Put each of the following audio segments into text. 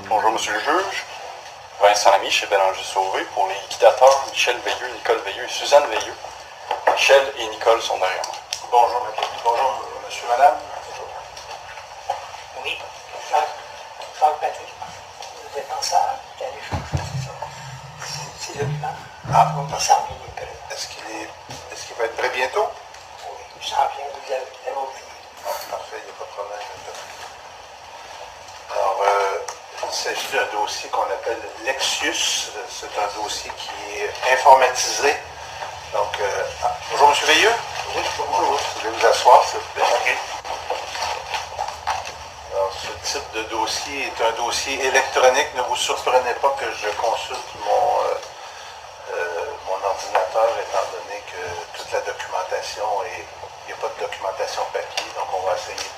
Bonjour, Monsieur le juge. Vincent Lamy, chez Bélanger Sauvé, pour les liquidateurs Michel Veilleux, Nicole Veilleux et Suzanne Veilleux. Michel et Nicole sont derrière moi. Bonjour, bonjour, monsieur, madame. Bonjour. Oui, Jacques Patrick, le défenseur, qui a l'échange, c'est le plan. Ah, Il s'en vient les preuves. est-ce qu'il va être prêt bientôt? Oui, il s'en vient, vous avez oublié. Ah, parfait, il n'y a pas de problème. Alors, il s'agit d'un dossier qu'on appelle Lexius. C'est un dossier qui est informatisé. Donc, bonjour, monsieur Veilleux. Oui, bonjour. Vous pouvez vous asseoir, s'il vous plaît. Alors, ce type de dossier est un dossier électronique. Ne vous surprenez pas que je consulte mon ordinateur, étant donné que toute la documentation il n'y a pas de documentation papier, donc on va essayer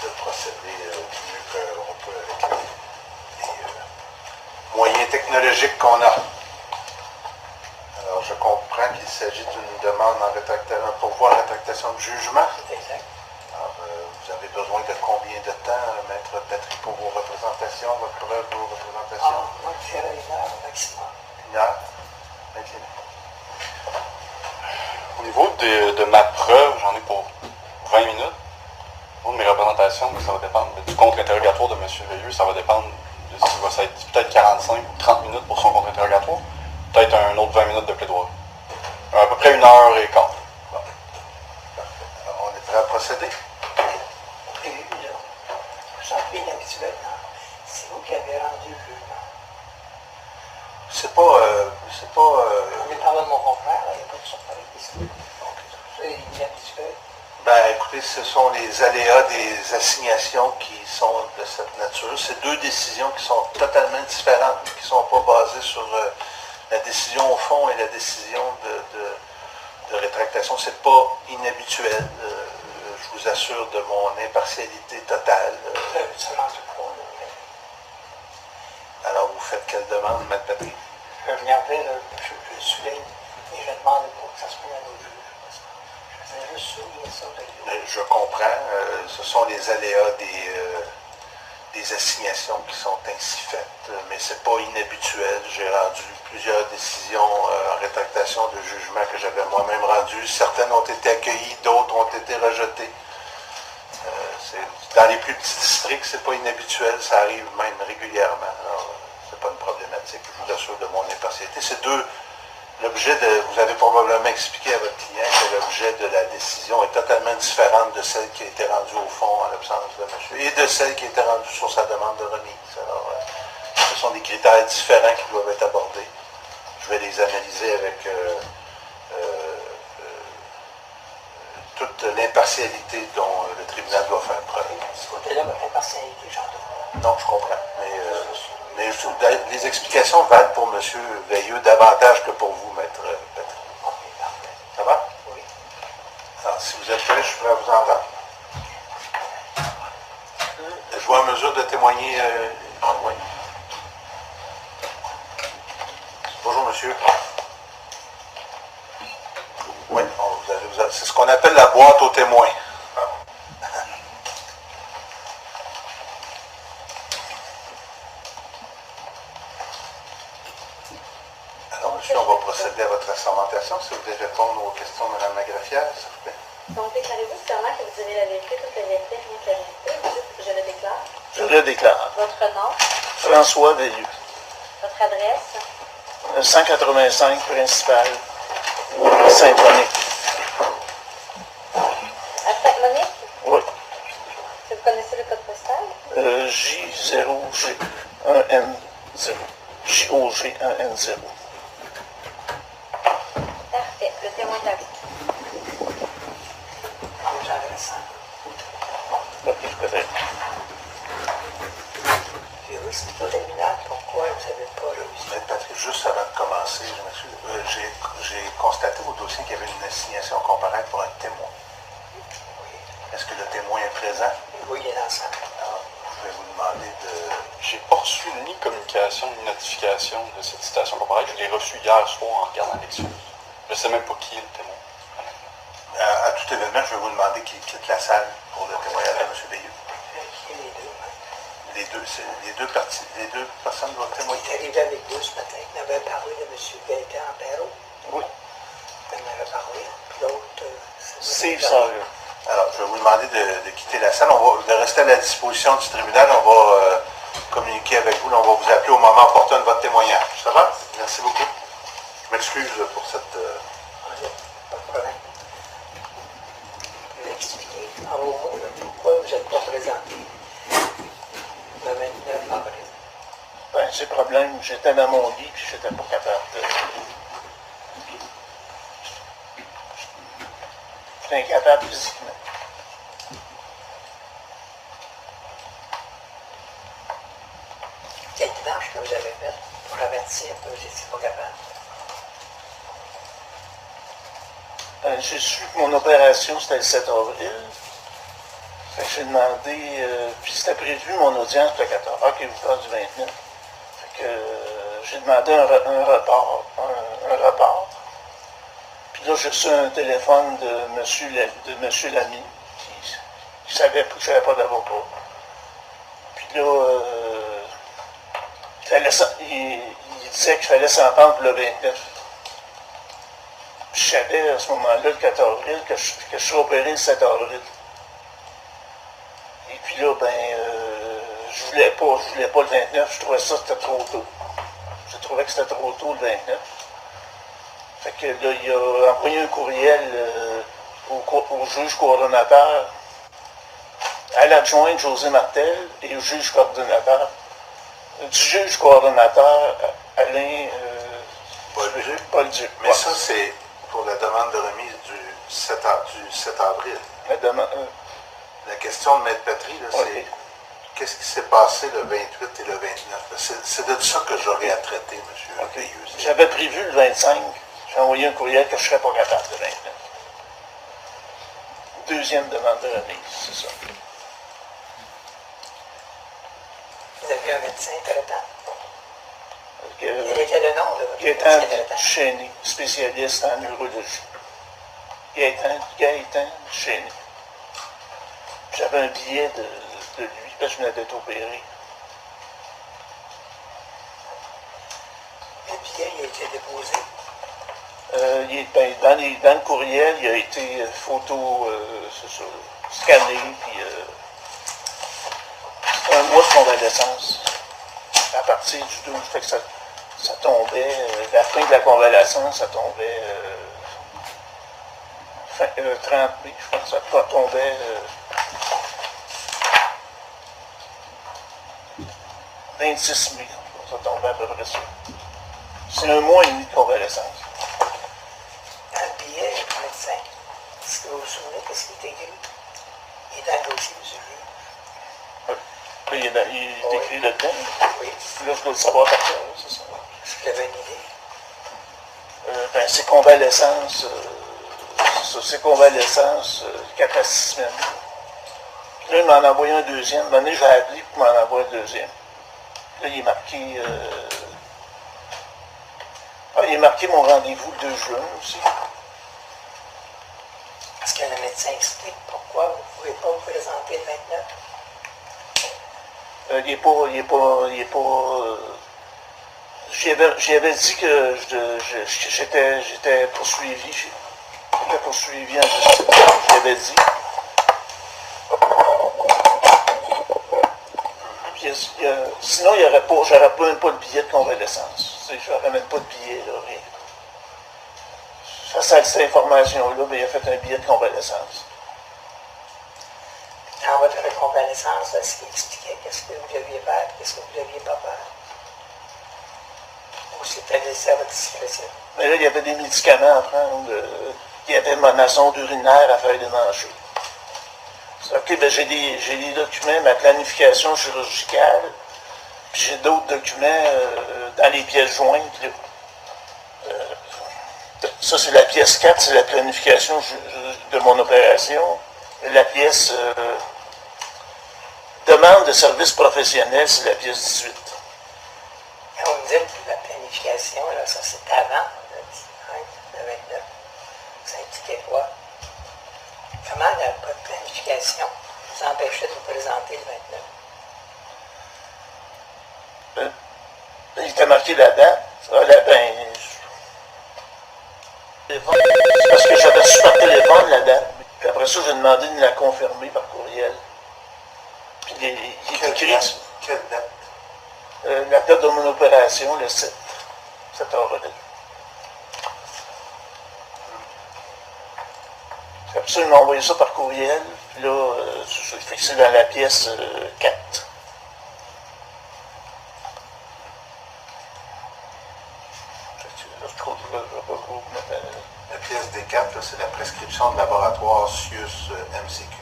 de procéder du mieux qu'on peut avec les moyens technologiques qu'on a. Alors, je comprends qu'il s'agit d'une demande un pourvoi en rétractation de jugement. Exact. Alors, vous avez besoin de combien de temps, Maître Patrick, pour vos représentations, votre preuve de vos représentations? Moi, je dirais 1 heure au maximum. 1 heure? OK. Au niveau de ma preuve, j'en ai pour 20 minutes. Au niveau de mes représentations, ça va dépendre. Du contre-interrogatoire de M. Veilleux, ça va dépendre de s'il va être peut-être 45 ou 30 minutes pour son contre-interrogatoire. Peut-être un autre 20 minutes de plaidoirie. À peu près 1 heure et quart. Bon. Parfait. Alors, on est prêt à procéder? Et là, j'en prie habituellement. C'est vous qui avez rendu le jugement. C'est pas... On est parlé de mon confrère, il n'y a pas de surprise ici. Donc, c'est inhabituel. Ben, écoutez, ce sont les aléas des assignations qui sont de cette nature. C'est deux décisions qui sont totalement différentes, qui ne sont pas basées sur la décision au fond et la décision de rétractation. Ce n'est pas inhabituel. Je vous assure de mon impartialité totale. Ça manque de quoi, là. Alors, vous faites quelle demande, Mme Patrick? Je regardais, là, je souligne, et je demande pour que ça se prenne à nos juges. Je faisais juste souligner ça. Je comprends. Ce sont les aléas des assignations qui sont ainsi faites, mais ce n'est pas inhabituel. J'ai rendu plusieurs décisions en rétractation de jugement que j'avais moi-même rendues. Certaines ont été accueillies, d'autres ont été rejetées. Dans les plus petits districts, ce n'est pas inhabituel, ça arrive même régulièrement. Ce n'est pas une problématique, je vous assure de mon impartialité. C'est l'objet vous avez probablement expliqué à votre client que l'objet de la décision est totalement différente de celle qui a été rendue au fond en l'absence de monsieur et de celle qui a été rendue sur sa demande de remise. Alors, ce sont des critères différents qui doivent être abordés. Je vais les analyser avec toute l'impartialité dont le tribunal doit faire preuve. De ce côté-là, votre impartialité, j'en doute. Non, je comprends. Mais les explications valent pour M. Veilleux davantage que pour vous, Maître Patrick. Ok, parfait. Ça va? Oui. Alors, si vous êtes prêt, je suis prêt à vous entendre. Je vois en mesure de témoigner. Oui. Bonjour, monsieur. Oui, c'est ce qu'on appelle la boîte aux témoins. Alors, monsieur, on va procéder à votre assermentation. Si vous voulez répondre aux questions de Mme la greffière, s'il vous plaît. Donc, déclarez-vous fermement que vous direz la vérité, toute la vérité, rien que la vérité. Vous dites, je le déclare. Je le déclare. Votre nom, François Veilleux. votre adresse, 185 principal, Saint-Monique. à Sainte-Monique. Oui. Si vous connaissez le code postal, J0G1N0. JOG1N0. parfait. Le témoin est avec. J'adresse ça. Ok, peut-être. Et oui, c'est pas terminal. Pourquoi vous n'avez pas réussi? Maître Patrick, juste avant de commencer, je m'excuse, j'ai constaté au dossier qu'il y avait une assignation comparable pour un témoin. Oui. Est-ce que le témoin est présent? Oui, il est dans la salle. Alors, je vais vous demander de... J'ai pas reçu ni communication ni notification de cette citation comparée. Je l'ai reçue hier soir en regardant l'excuse. Je sais même pas qui est le témoin. À tout événement, je vais vous demander qui quitte la salle pour le témoignage de M. Veilleux. Vérifier les deux. Les deux personnes doivent Il témoigner. est arrivé avec deux ce matin. Il avait parlé de M. Gaëtan Perrault. Oui. Il en avait parlé. Puis l'autre, Steve Sawyer. Alors, je vais vous demander de quitter la salle. De rester à la disposition du tribunal. On va communiquer avec vous. Là, on va vous appeler au moment opportun de votre témoignage. Ça va? Merci beaucoup. Je m'excuse pour cette... Pas de problème. Je vais expliquer en vos mots là, pourquoi vous n'êtes pas présenté le 29 avril. Ben, c'est le problème. J'étais dans mon lit puis j'étais pas capable de. J'étais incapable physiquement. Quelle démarche que vous avez faite pour avertir que vous n'étiez pas capable? Ben, j'ai su que mon opération c'était le 7 avril. Fait que j'ai demandé, puis c'était prévu mon audience le 14. Ok, vous parlez du 29. Fait que j'ai demandé un report. Puis là, j'ai reçu un téléphone de monsieur Lamy, qui savait que je n'avais pas d'avocat. Puis là, il disait qu'il fallait s'entendre pour le 29. Puis je savais à ce moment-là, le 4 avril, que je serais opéré le 7 avril. Et puis là, je voulais pas le 29, je trouvais que c'était trop tôt. Je trouvais que c'était trop tôt le 29. Fait que là, il a envoyé un courriel au juge coordonnateur, à l'adjointe José Martel et au juge coordonnateur, du juge coordonnateur Alain Paul-Duc. Mais ça, c'est pour la demande de remise du 7 avril. La question de Maître Patry, là, c'est qu'est-ce qui s'est passé le 28 et le 29? C'est de ça que j'aurais à traiter, M. Veilleux. J'avais prévu le 25. J'ai envoyé un courriel que je ne serais pas capable le 29. Deuxième demande de remise, c'est ça. Vous avez un médecin traitant. Quel Euh, était le nom de votre Gaëtan médecin traitant? Chény, spécialiste en neurologie. Gaëtan Chény. J'avais un billet de lui, parce que je venais d'être opéré. Le billet il a été déposé. Dans le courriel, il a été photo, c'est ça, scanné, puis c'était un mois de convalescence. À partir du 12, fait que ça tombait, la fin de la convalescence, ça tombait 30 mai, je pense que ça tombait 26 mai, ça tombait à peu près ça. C'est un mois et demi de convalescence. Dans le billet, le médecin, est-ce que vous vous souvenez qu'est-ce qui est écrit? Il est dans le dossier, monsieur Vieux. Là, il est écrit là-dedans. Oui. Là, je dois le savoir par cœur, c'est ça. Est-ce que vous avez une idée? C'est convalescence, c'est convalescence 4 à 6 semaines. Puis là, il m'en a envoyé un deuxième. Un moment donné, j'ai appelé pour m'en envoyer un deuxième. Là, il est marqué... il est marqué mon rendez-vous le 2 juin aussi. Est-ce que le médecin explique pourquoi vous ne pouvez pas vous présenter le 29? J'avais dit que j'étais poursuivi. J'étais poursuivi en justice. Je l'avais dit. Puis, sinon, j'aurais même pas de billet de convalescence. J'aurais même pas de billet, là, rien. Face à cette information-là, il a fait un billet de convalescence. Dans votre convalescence, est-ce qu'il expliquait qu'est-ce que vous deviez faire, qu'est-ce que vous ne deviez pas faire? Ou c'était laissé à votre discrétion? Mais là, il y avait des médicaments à prendre. Il y avait ma sonde urinaire à faire démancher. OK, j'ai des documents, ma planification chirurgicale, puis j'ai d'autres documents dans les pièces jointes. Là. Ça, c'est la pièce 4, c'est la planification de mon opération. La pièce demande de service professionnel, c'est la pièce 18. Quand vous me dites la planification, là, ça c'est avant le 29. Ça impliquait quoi? Comment votre planification vous empêchait de vous présenter le 29? Il était marqué la date. C'est parce que j'avais reçu par téléphone la date. Puis après ça, j'ai demandé de la confirmer par courriel. Puis il est écrit. Quelle date? La date de mon opération, le 7 avril. Après ça, il m'a envoyé ça par courriel. Puis là, c'est dans la pièce 4. La pièce D4, là, c'est la prescription de laboratoire SIUS MCQ.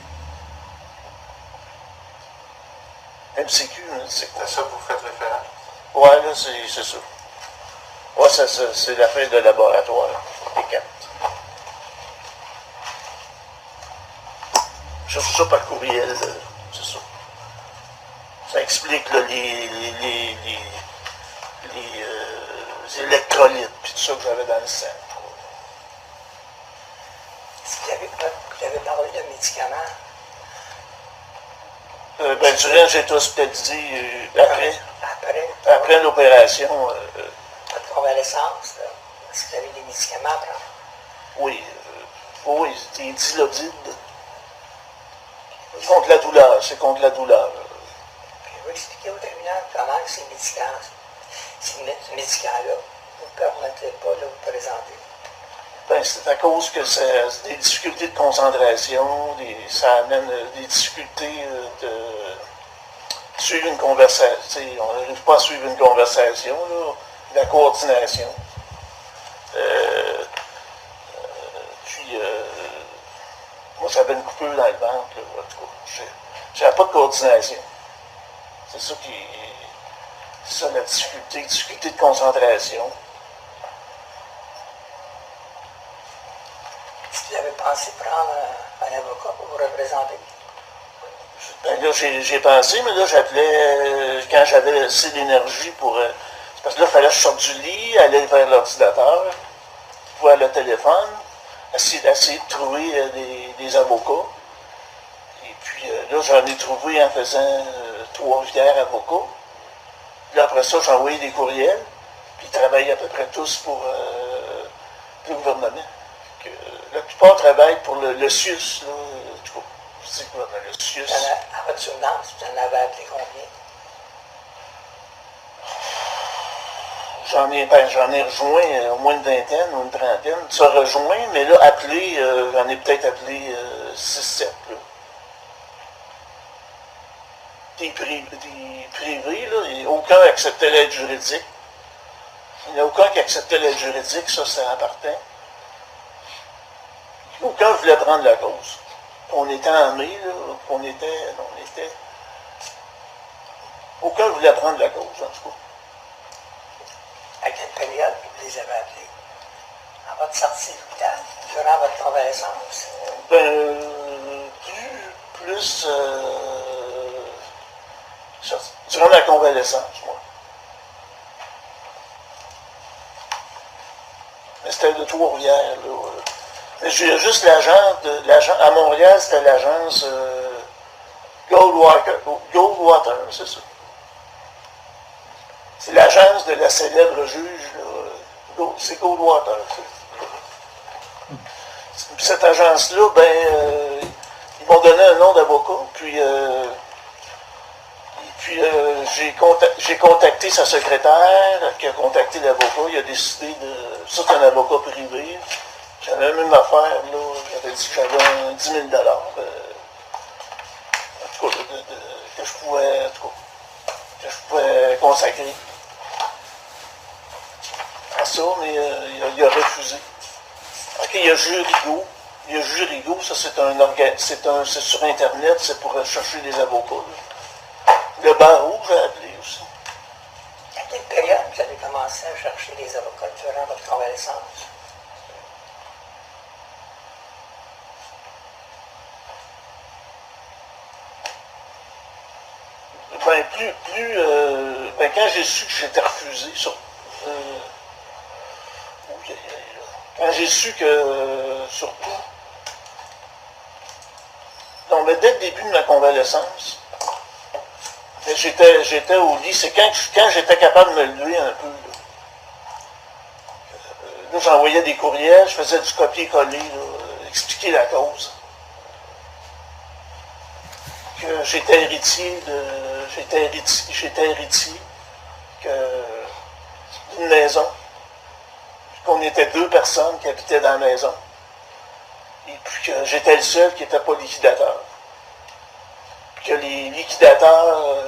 MCQ, hein, c'est quoi? C'est à ça que vous faites référence? Ouais, là, c'est ça. Ouais, c'est la feuille de laboratoire, D4. J'ai reçu ça par courriel, c'est ça. Ça explique là, les électrolytes, puis tout ça que j'avais dans le sang. Est-ce que vous avez parlé de médicaments? Durant, j'ai été hospitalisé après. Après L'opération. votre convalescence, là, est-ce que vous avez des médicaments à prendre? Oui, oui, c'était Dilodid. Contre la douleur, c'est contre la douleur. Puis vous expliquez au tribunal comment ces médicaments-là ne vous permettaient pas de vous présenter. C'est à cause que c'est des difficultés de concentration, ça amène des difficultés de suivre une conversation. On n'arrive pas à suivre une conversation, là, la coordination. Puis, moi, j'avais une coupure dans le ventre, là, en tout cas. J'avais pas de coordination. C'est ça c'est ça la difficulté de concentration. Est-ce que vous avez pensé prendre un avocat pour vous représenter? Ben là, j'ai pensé, mais là, j'appelais, quand j'avais assez d'énergie pour... c'est parce que là, il fallait que je sorte du lit, aller vers l'ordinateur, voir le téléphone, essayer de trouver des avocats. Et puis là, j'en ai trouvé en faisant Trois-Rivières avocats. Puis là, après ça, j'ai envoyé des courriels, puis ils travaillent à peu près tous pour le gouvernement. La plupart travaillent pour le SIUS, là, en tout cas. C'est quoi, le SIUS? À votre souvenance, vous en avez appelé combien? J'en ai rejoint au moins une vingtaine ou une trentaine. Ça rejoint, mais là, appelé, j'en ai peut-être appelé 6-7. Des privés, là, et aucun acceptait l'aide juridique. Il n'y en a aucun qui acceptait l'aide juridique, ça c'est important. Aucun voulait prendre la cause. On était en mai, là, aucun voulait prendre la cause, en tout cas. À quelle période vous les avez appelés? À votre sortie de l'hôpital, durant votre convalescence? Plus durant ma convalescence, moi. Mais c'était de Trois-Rivières, là. Mais j'ai juste l'agence, à Montréal, c'était l'agence Goldwater, c'est ça. C'est l'agence de la célèbre juge, là, c'est Goldwater. Cette agence-là, ils m'ont donné un nom d'avocat, puis j'ai contacté sa secrétaire, qui a contacté l'avocat, il a décidé de... Ça, c'est un avocat privé. J'avais la même affaire, là, j'avais dit que j'avais 10 000 $. En tout cas, que je pouvais consacrer à ça, mais il a refusé. OK, il y a Jurigo. Ça, c'est sur Internet, c'est pour chercher des avocats. Là. Le barreau, j'ai appelé aussi. À quelle période vous avez commencé à chercher des avocats durant votre convalescence? Quand j'ai su que j'étais refusé, quand j'ai su que surtout. Donc, mais dès le début de ma convalescence, j'étais au lit. C'est quand j'étais capable de me lever un peu. Là, j'envoyais des courriels, je faisais du copier-coller, expliquer la cause. Que j'étais héritier d'une maison. Qu'on était 2 personnes qui habitaient dans la maison. Et puis que j'étais le seul qui n'était pas liquidateur. Puis que les liquidateurs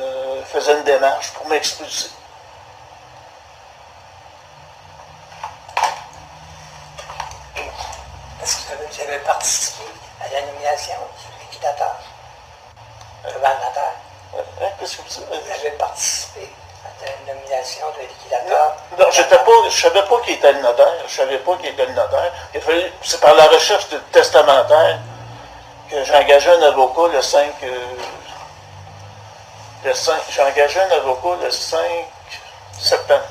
faisaient une démarche pour m'expulser. Est-ce que vous avez participé à la nomination du liquidateur devant le notaire? Qu'est-ce que vous Vous avez participé à la nomination de liquidateur? Non, je ne savais pas qui était le notaire. Je savais pas qui était le notaire. C'est par la recherche de testamentaire que j'ai engagé un avocat le 5 j'ai engagé un avocat le 5 septembre.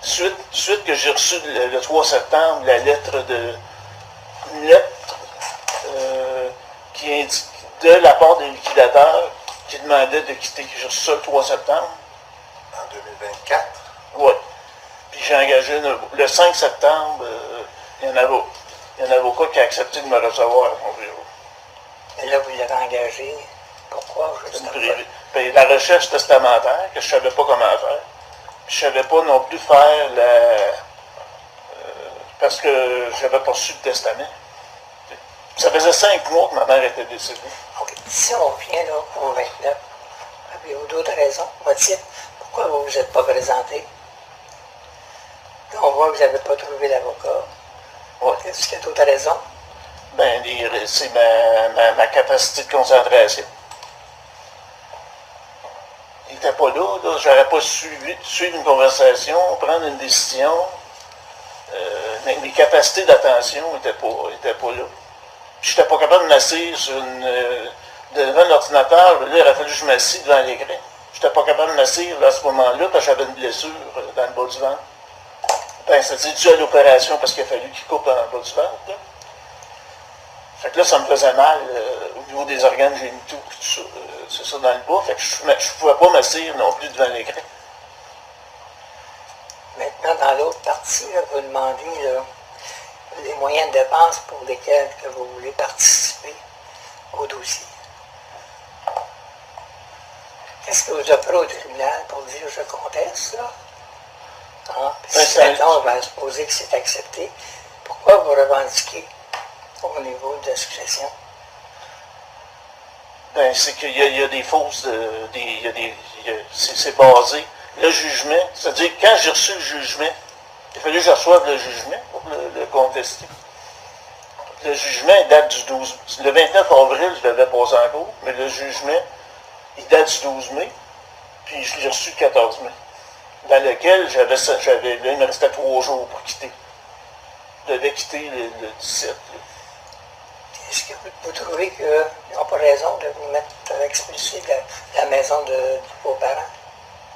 Suite que j'ai reçu le 3 septembre une lettre qui indique de la part des liquidateurs qui demandait de quitter. J'ai reçu ça le 3 septembre. En 2024. Oui. Puis j'ai engagé le 5 septembre, il y a un avocat qui a accepté de me recevoir à mon bureau. Et là, vous l'avez engagé. Pourquoi? Puis la recherche testamentaire, que je ne savais pas comment faire. Puis je ne savais pas non plus faire parce que je n'avais pas reçu de testament. Ça faisait 5 mois que ma mère était décédée. OK. Si on revient là, au 29, avez-vous d'autres raisons, motifs, pourquoi vous ne vous êtes pas présenté? Là, on voit que vous n'avez pas trouvé d'avocat. Ouais. Est-ce qu'il y a d'autres raisons? Ben, c'est ma capacité de concentration. Il n'était pas là, j'aurais pas suivre une conversation, prendre une décision. Mes capacités d'attention n'étaient pas là. Je n'étais pas capable de m'asseoir devant l'ordinateur. Là, il aurait fallu que je m'assieds devant l'écran. Je n'étais pas capable de m'asseoir à ce moment-là parce que j'avais une blessure dans le bas du ventre. Ben, c'était dû à l'opération parce qu'il a fallu qu'il coupe dans le bas du ventre. Là. Fait que là, ça me faisait mal au niveau des organes génitaux, tout ça. C'est ça dans le bas. Fait que je ne pouvais pas m'asseoir non plus devant l'écran. Maintenant, dans l'autre partie, là, vous demandez là, les moyens de dépenses pour lesquels que vous voulez participer au dossier. Qu'est-ce que vous offrez au tribunal pour dire je conteste ça? Hein? Puis si maintenant on va supposer que c'est accepté, pourquoi vous revendiquez au niveau de la succession? Ben, c'est qu'il y a des fausses, c'est basé. Le jugement, c'est-à-dire quand j'ai reçu le jugement, il fallait que je reçoive le jugement pour le contester. Le jugement il date du 12 mai. Le 29 avril, je l'avais posé en cours, mais le jugement, il date du 12 mai, puis je l'ai reçu le 14 mai, dans lequel là, il me restait 3 jours pour quitter. Je devais quitter le 17. Là. Est-ce que vous trouvez qu'ils n'ont pas raison de vous mettre expulsé de la maison de vos parents?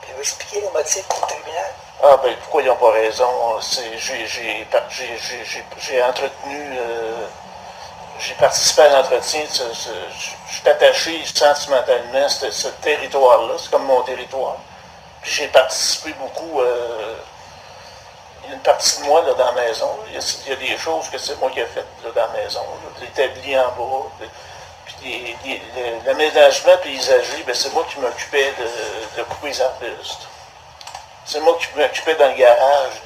Puis vous expliquez les motifs au tribunal? Ah ben pourquoi ils n'ont pas raison? J'ai entretenu, j'ai participé à l'entretien, je suis attaché sentimentalement à ce territoire-là, c'est comme mon territoire. Puis j'ai participé beaucoup, il y a une partie de moi là, dans la maison, il y a des choses que c'est moi qui ai faites là, dans la maison, l'établi en bas. Puis l'aménagement paysager, ben, c'est moi qui m'occupais de couper les arbustes. C'est moi qui m'occupais dans le garage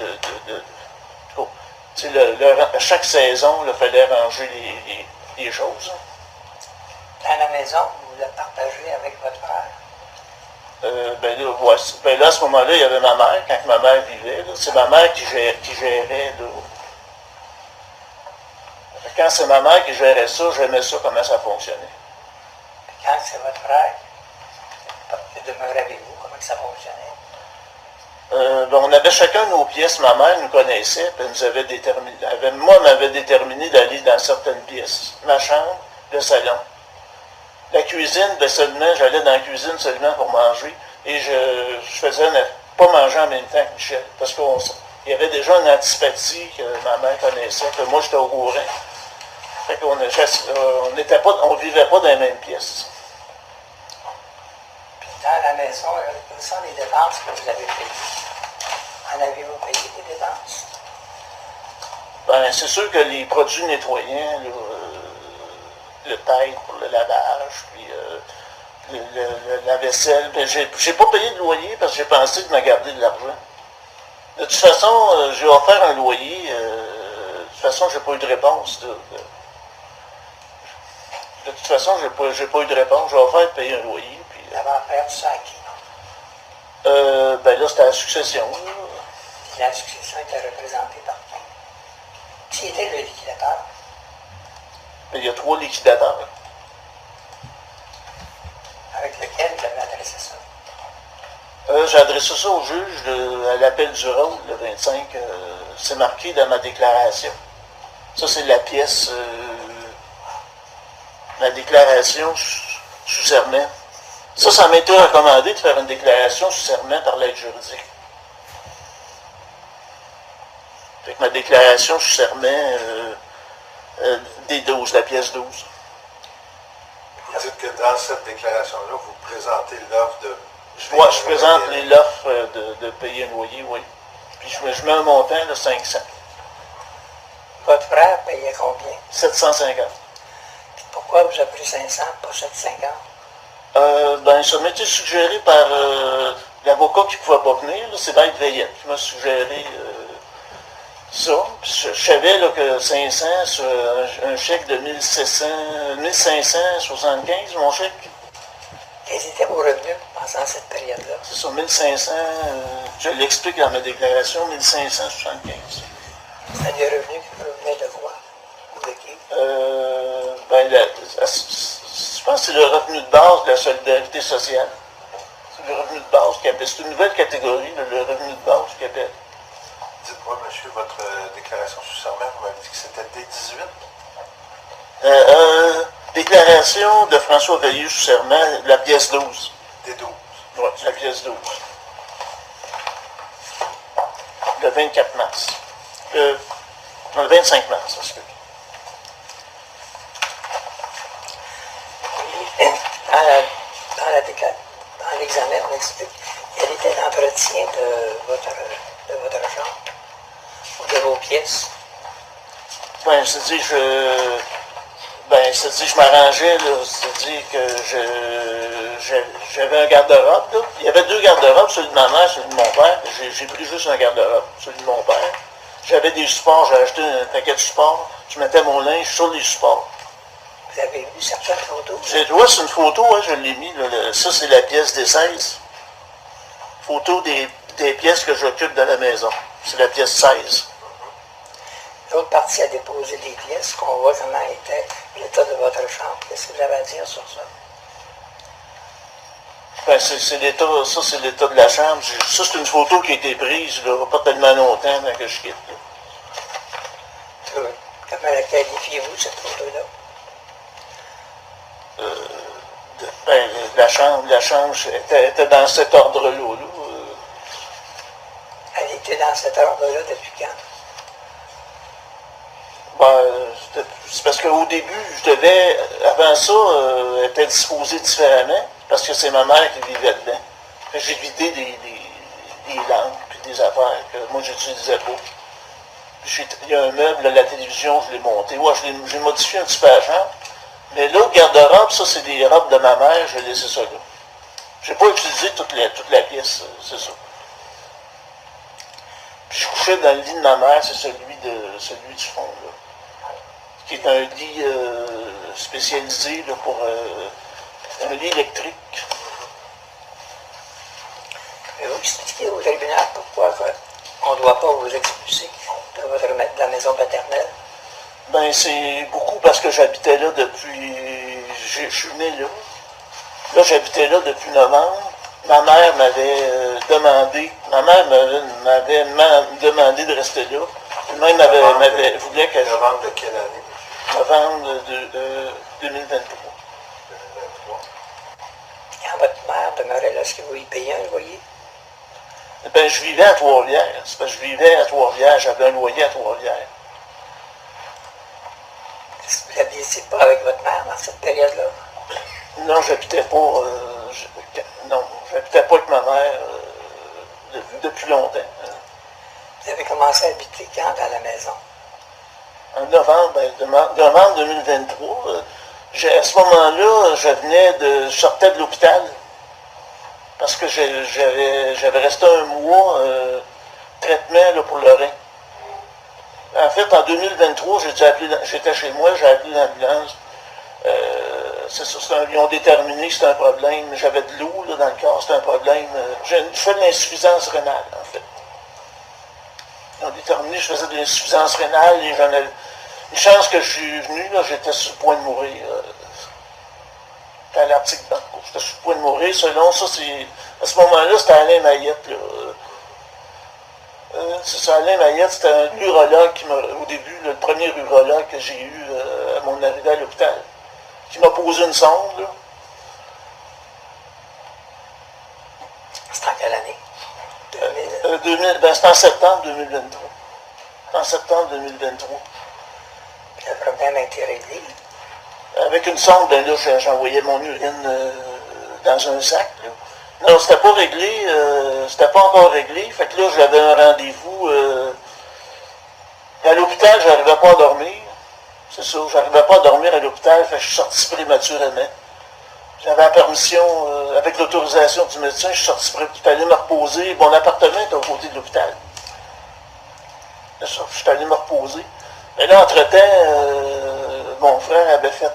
à chaque saison, il fallait ranger les choses. Dans la maison, vous la partagez avec votre frère? Ben là, à ce moment-là, il y avait ma mère, quand ma mère vivait. C'est ma mère qui gérait. Là. Quand c'est ma mère qui gérait ça, j'aimais ça, comment ça fonctionnait. Puis quand c'est votre frère qui demeurait avec vous, comment ça fonctionnait? On avait chacun nos pièces. Ma mère nous connaissait, puis elle nous avait déterminé. Moi, elle m'avait déterminé d'aller dans certaines pièces. Ma chambre, le salon. La cuisine, ben seulement, j'allais dans la cuisine seulement pour manger. Et je faisais pas manger en même temps que Michel. Parce qu'il y avait déjà une antipathie que ma mère connaissait, que moi j'étais au courant. qu'on on vivait pas dans les mêmes pièces. Puis dans la maison, quelles sont les dépenses que vous avez payées? En avez-vous payé des dépenses? Ben, c'est sûr que les produits nettoyants, là, le tête pour le lavage, puis la vaisselle, ben, j'ai pas payé de loyer parce que j'ai pensé de me garder de l'argent. De toute façon, j'ai offert un loyer. De toute façon, j'ai pas eu de réponse. De toute façon, j'ai pas eu de réponse. J'ai offert de payer un loyer. Puis, L'avant perdu ça à qui? ben là, c'était à la succession. Là. Puis la succession était représentée par qui? Qui était le liquidateur? Ben, il y a 3 liquidateurs. Avec lequel vous avez adressé ça? J'ai adressé ça au juge à l'appel du rôle, le 25. C'est marqué dans ma déclaration. Ça, c'est la pièce, ma déclaration sous serment. Ça m'a été recommandé de faire une déclaration sous serment par l'aide juridique. Fait que ma déclaration sous serment des 12, la pièce 12. Vous dites que dans cette déclaration-là, vous présentez l'offre de... Moi, je présente l'offre de payer un loyer, oui. Puis je mets un montant de 500. Votre frère payait combien? 750. Puis pourquoi vous avez pris 500, pas 750? Ben, ça m'a été suggéré par l'avocat qui ne pouvait pas venir, c'est Maître Veillette qui m'a suggéré ça. Puis je savais là, que 500 sur un chèque de 1575, mon chèque. Quels étaient vos revenus pendant cette période-là? C'est sur 1500, je l'explique dans ma déclaration, 1575. C'était des revenus qui provenaient de quoi? Ou de qui? Ben, je pense que c'est le revenu de base de la solidarité sociale. C'est le revenu de base qui appelle. C'est une nouvelle catégorie, le revenu de base qui appelle. Dites-moi, monsieur, votre déclaration sous serment, vous m'avez dit que c'était D18? Déclaration de François Veilleux sous serment, la pièce 12. D12. Oui, la pièce 12. Le 24 mars. Non, le 25 mars, parce que. Dans l'examen, on explique quel était l'entretien de votre chambre ou de vos pièces. Ben, c'est-à-dire, je m'arrangeais, là, c'est-à-dire que j'avais un garde-robe, là. Il y avait 2 garde-robes, celui de ma mère, celui de mon père. J'ai pris juste un garde-robe, celui de mon père. J'avais des supports, j'ai acheté un paquet de supports. Je mettais mon linge sur les supports. Vous avez vu certaines photos? Ouais, c'est une photo, ouais, je l'ai mis. Là, ça, c'est la pièce des 16. Photo des pièces que j'occupe dans la maison. C'est la pièce 16. L'autre partie a déposé des pièces, qu'on voit comment était l'état de votre chambre. Qu'est-ce que vous avez à dire sur ça? Ben, c'est l'état, ça, c'est l'état de la chambre. Ça, c'est une photo qui a été prise, là, pas tellement longtemps avant que je quitte. Là. Comment la qualifiez-vous, cette photo-là? Ben, la chambre était dans cet ordre-là. Là. Elle était dans cet ordre-là depuis quand? Ben, c'est parce qu'au début, avant ça, elle était disposée différemment, parce que c'est ma mère qui vivait dedans. J'ai vidé des lampes et des affaires que moi, j'utilisais pas. Il y a un meuble, la télévision, je l'ai monté. Ouais, j'ai modifié un petit peu la chambre. Mais l'autre garde-robe, ça, c'est des robes de ma mère, j'ai laissé ça là. Je n'ai pas utilisé toute la pièce, c'est ça. Puis je couchais dans le lit de ma mère, c'est celui du fond, là. Qui est un lit spécialisé là, pour un lit électrique. Mais vous expliquez au tribunal pourquoi on ne doit pas vous expulser de la maison paternelle? Ben, c'est beaucoup parce que j'habitais là depuis... Je suis né là. Là, j'habitais là depuis novembre. Ma mère m'avait demandé de rester là. Elle-même voulait que... Novembre de quelle année? Novembre de 2023. 2023. Quand votre mère demeurait là, est-ce que vous y payez un loyer? Ben, je vivais à Trois-Rivières. C'est parce que je vivais à Trois-Rivières, j'avais un loyer à Trois-Rivières. Est-ce que vous aviez n'habitiez pas avec votre mère dans cette période-là? Non, j'habitais pas. Non, j'habitais pas avec ma mère depuis longtemps. Vous avez commencé à habiter quand dans la maison? En novembre, novembre 2023, à ce moment-là, je sortais de l'hôpital parce que j'avais resté un mois traitement là, pour le rein. En fait, en 2023, j'étais chez moi, j'ai appelé l'ambulance. C'est ça, ils ont déterminé que c'était un problème. J'avais de l'eau là, dans le corps, c'était un problème. Je fais de l'insuffisance rénale, en fait. Ils ont déterminé que je faisais de l'insuffisance rénale et j'en avais. Une chance que je suis venu, là, j'étais sur le point de mourir. C'était à l'article banque. J'étais sur le point de mourir. Selon ça, à ce moment-là, c'était Alain Mayette. Là. C'est ça, Alain Mayette, c'était un urologue qui au début, le premier urologue que j'ai eu à mon arrivée à l'hôpital, qui m'a posé une sonde. Là. C'était en quelle année? 2000, c'était en septembre 2023. En septembre 2023. Le problème a été réglé. Avec une sonde, ben là, j'envoyais mon urine dans un sac. Là. Non, c'était pas réglé, c'était pas encore réglé. Fait que là, j'avais un rendez-vous. À l'hôpital, j'arrivais pas à dormir. C'est ça, j'arrivais pas à dormir à l'hôpital, fait que je suis sorti prématurément. J'avais la permission, avec l'autorisation du médecin, je suis sorti prématurément. J'étais allé me reposer. Mon appartement était au côté de l'hôpital. C'est ça, je suis allé me reposer. Mais là, entre-temps, mon frère avait fait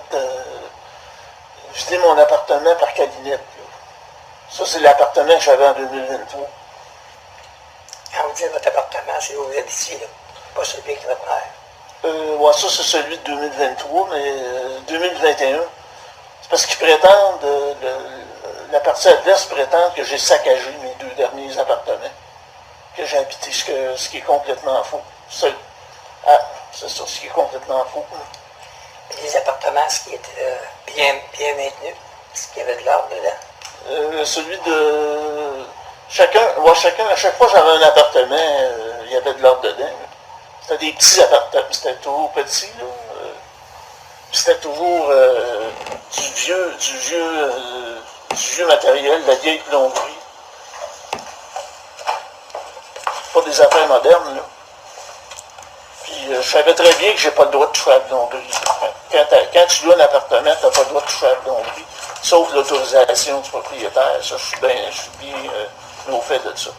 vider mon appartement par cabinette. Ça, c'est l'appartement que j'avais en 2023. Quand vous dites votre appartement, c'est où vous habitiez, là, pas celui avec votre mère. Ouais, ça, c'est celui de 2023, mais 2021, c'est parce qu'ils prétendent, la partie adverse prétend que j'ai saccagé mes 2 derniers appartements, que j'ai habité, ce qui est complètement faux. C'est ça, ce qui est complètement faux. Les appartements, ce qui était bien maintenu, ce qu'il y avait de l'ordre dedans. Celui de... à chaque fois que j'avais un appartement, il y avait de l'ordre dedans. C'était des petits appartements, c'était toujours petit, là. C'était toujours du vieux matériel, de la vieille plomberie. Pas des affaires modernes, là. Puis je savais très bien que j'ai pas le droit de toucher à la plomberie. Quand tu loues un appartement, tu n'as pas le droit de toucher à la plomberie. Sauf l'autorisation du propriétaire. Ça, je suis bien au fait de ça.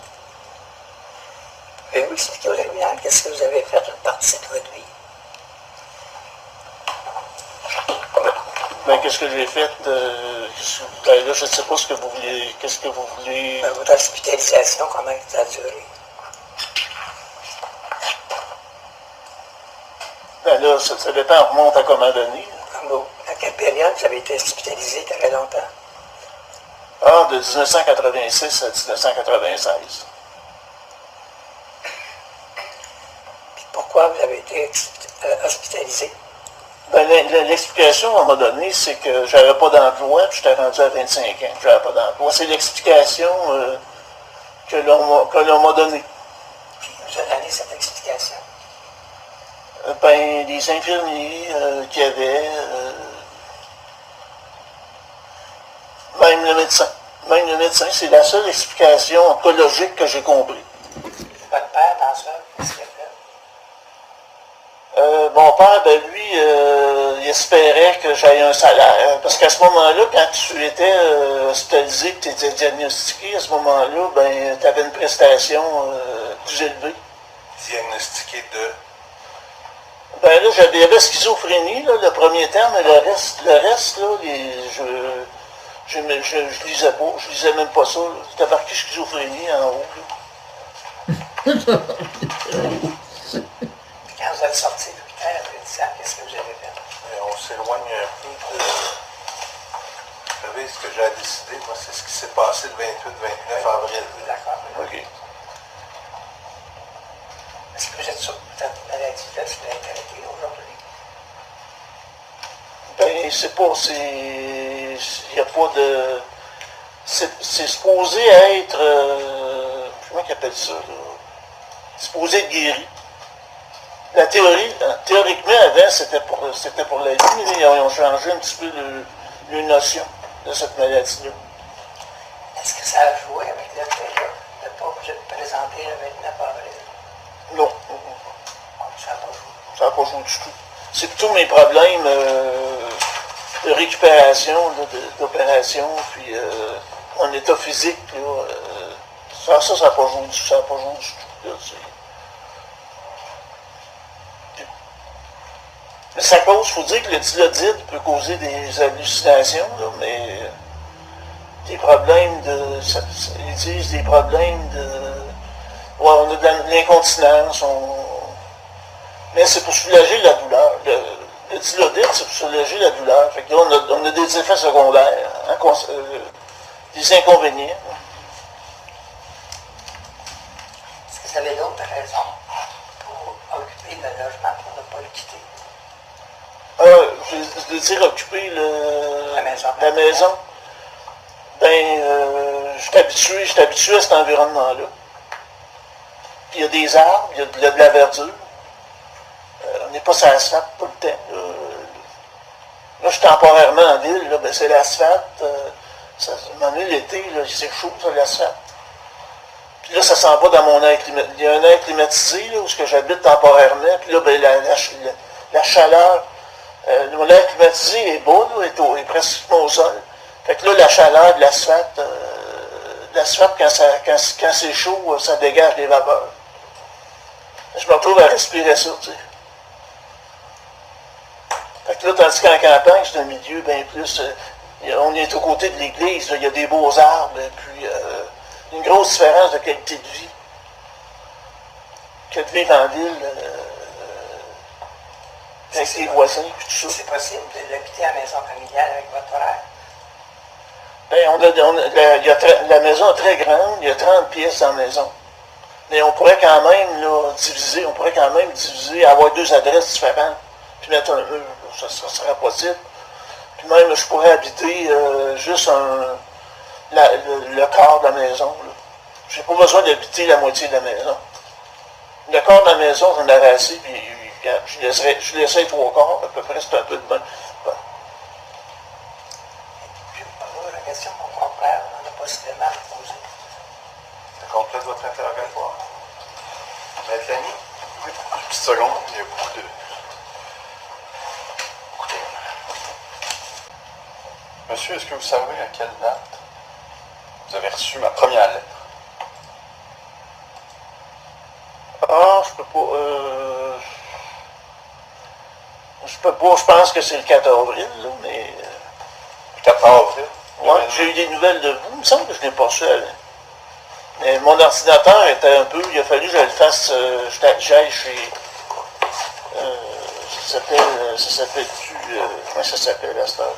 Pouvez-vous expliquer aux lumières qu'est-ce que vous avez fait une partie de votre vie? Ben, qu'est-ce que j'ai fait? Ben, là, je ne sais pas ce que vous voulez. Qu'est-ce que vous voulez? Ben, votre hospitalisation, comment ça a duré? Ben là, ça dépend, on remonte à combien d'années? À quelle période vous avez été hospitalisé très longtemps? Ah, de 1986 à 1996. Puis pourquoi vous avez été hospitalisé? Ben, l'explication qu'on m'a donnée, c'est que j'avais pas d'emploi, puis j'étais rendu à 25 ans, j'avais pas d'emploi. C'est l'explication que l'on m'a donnée. Puis vous avez donné cette explication? Ben, les infirmiers qu'il y avait, même le médecin. Même le médecin, c'est la seule explication oncologique que j'ai compris. Votre père, dans ça, qu'est-ce qu'il a fait? Mon père, ben lui, il espérait que j'aille un salaire. Parce qu'à ce moment-là, quand tu étais hospitalisé et tu étais diagnostiqué, à ce moment-là, ben, tu avais une prestation plus élevée. Diagnostiqué de... Ben là, j'avais schizophrénie, là, le premier terme, mais le reste là, je lisais pas, je lisais même pas ça. C'était marqué schizophrénie en haut. Là. Quand vous êtes sorti de l'hôpital après 10 ans, qu'est-ce que vous avez fait? On s'éloigne un peu de... Vous savez, ce que j'ai décidé, moi, c'est ce qui s'est passé le 28-29 avril. D'accord. OK. Est-ce que vous êtes sûr que votre maladie là, vous l'avez arrêtée aujourd'hui? Ben, c'est pas... Il n'y a pas de... C'est supposé être... comment ils appellent ça, là? C'est supposé être guéri. La théorie, théoriquement, avant, c'était pour la vie, mais ils ont changé un petit peu le notion de cette maladie-là. Est-ce que ça a joué avec le fait de ne pas obligé de présenter le 29 avril? Non, Ça n'a pas joué. ça n'a pas joué du tout. C'est tous mes problèmes de récupération, d'opération, puis mon état physique, là, ça n'a pas joué du tout. Ça n'a pas joué du tout. Là, mais ça cause, il faut dire que le dilodide peut causer des hallucinations, là, mais des problèmes ils disent des problèmes de... Ouais, on a de l'incontinence, mais c'est pour soulager la douleur. Le dilodide, c'est pour soulager la douleur. Fait que là, on a des effets secondaires, des inconvénients. Est-ce que vous avez d'autres raisons pour occuper le logement pour ne pas le quitter? Je veux dire, occuper La maison. La maison. Je suis habitué à cet environnement-là. Puis il y a des arbres, il y a de la verdure. On n'est pas sur l'asphalte tout le temps. Là, je suis temporairement en ville, là, c'est l'asphalte. À un moment donné, l'été, c'est chaud sur l'asphalte. Puis là, ça s'en va dans mon air climatisé. Il y a un air climatisé là, où j'habite temporairement. Puis là, la chaleur, mon air climatisé est bas, là, est presque au sol. Fait que là, la chaleur de l'asphalte, quand c'est chaud, ça dégage des vapeurs. Je me retrouve à respirer ça, tu sais. Fait que là, tandis qu'en campagne, c'est un milieu bien plus... on est aux côtés de l'église, il y a des beaux arbres, et puis une grosse différence de qualité de vie. Que de vivre en ville, avec les voisins, et tout ça. C'est possible d'habiter à la maison familiale avec votre horaire? La maison est très grande, il y a 30 pièces dans la maison. Mais on pourrait quand même diviser, avoir 2 adresses différentes, puis mettre un mur, ça serait possible. Puis même, je pourrais habiter juste le quart de la maison. Je n'ai pas besoin d'habiter la moitié de la maison. Le quart de la maison, j'en aurais assez, puis je laisserais 3 quarts, à peu près, c'est un peu de bon. La question de mon frère, on n'a pas suffisamment posé. Ça complète votre interrogatoire. Maître Lamy? Oui, une petite seconde, il y a beaucoup de... Monsieur, est-ce que vous savez à quelle date vous avez reçu ma première lettre? Je peux pas, je pense que c'est le 4 avril, là, mais... Le 4 avril? Ouais, j'ai eu des nouvelles de vous, il me semble que je n'ai pas reçu. Mais mon ordinateur était un peu, il a fallu que je le fasse, j'aille chez... ça s'appelle-tu... comment ça s'appelle à cette heure?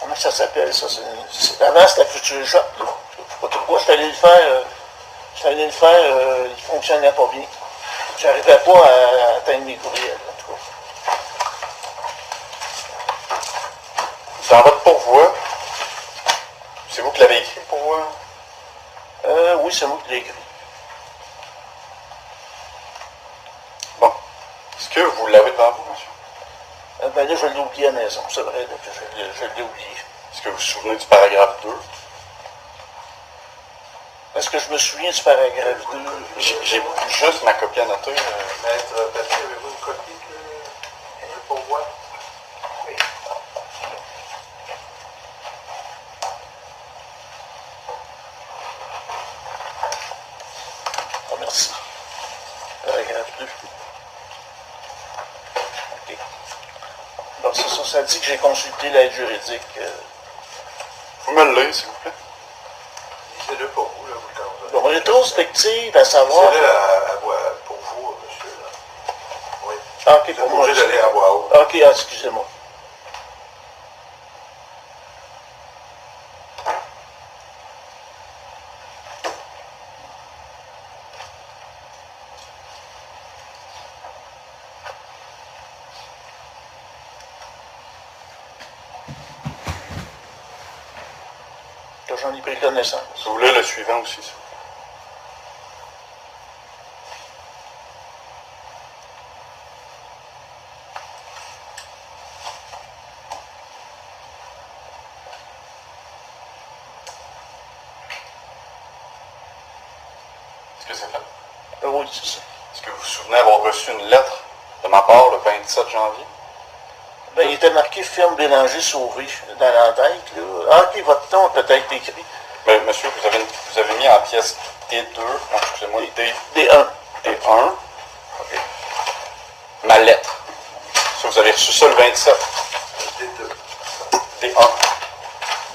Comment ça s'appelle, ça? Avant, c'était Future Shop, là. Je sais pas pourquoi, je suis allé le faire, il ne fonctionnait pas bien. J'arrivais pas à atteindre mes courriels, en tout cas. Dans votre pourvoi, c'est vous qui l'avez écrit, le pourvoi? Oui, c'est moi qui l'ai écrit. Bon. Est-ce que vous l'avez devant vous, monsieur? Là, je l'ai oublié à la maison, c'est vrai, là, que je l'ai oublié. Est-ce que vous vous souvenez du paragraphe 2? Est-ce que je me souviens du paragraphe 2? J'ai juste ma copie à noter. Maître Papier, avez-vous une copie de pourvoi? Oui. Oh, merci. Paragraphe 2. OK. Bon, ça dit que j'ai consulté l'aide juridique. Vous me le lire, s'il vous plaît. Lisez-le pour vous, là, vous le Bon, rétrospective, à savoir... Lisez-le à voix pour vous, monsieur. Là. Oui. Ah, OK, Vous pour êtes moi. obligé d'aller à voix haute. OK, excusez-moi. J'en ai pris connaissance. Vous voulez le suivant aussi, ça? que c'est fait? Oui, c'est ça. Est-ce que vous vous souvenez avoir reçu une lettre de ma part le 27 janvier? Ben, il était marqué firme Bélanger Sauvé dans l'entête, là. Ah, ok, votre nom a peut-être écrit. Mais, monsieur, vous avez mis en pièce D2, non, excusez-moi, D1. D1, ma lettre. Ça, vous avez reçu ça le 27. D2. D1.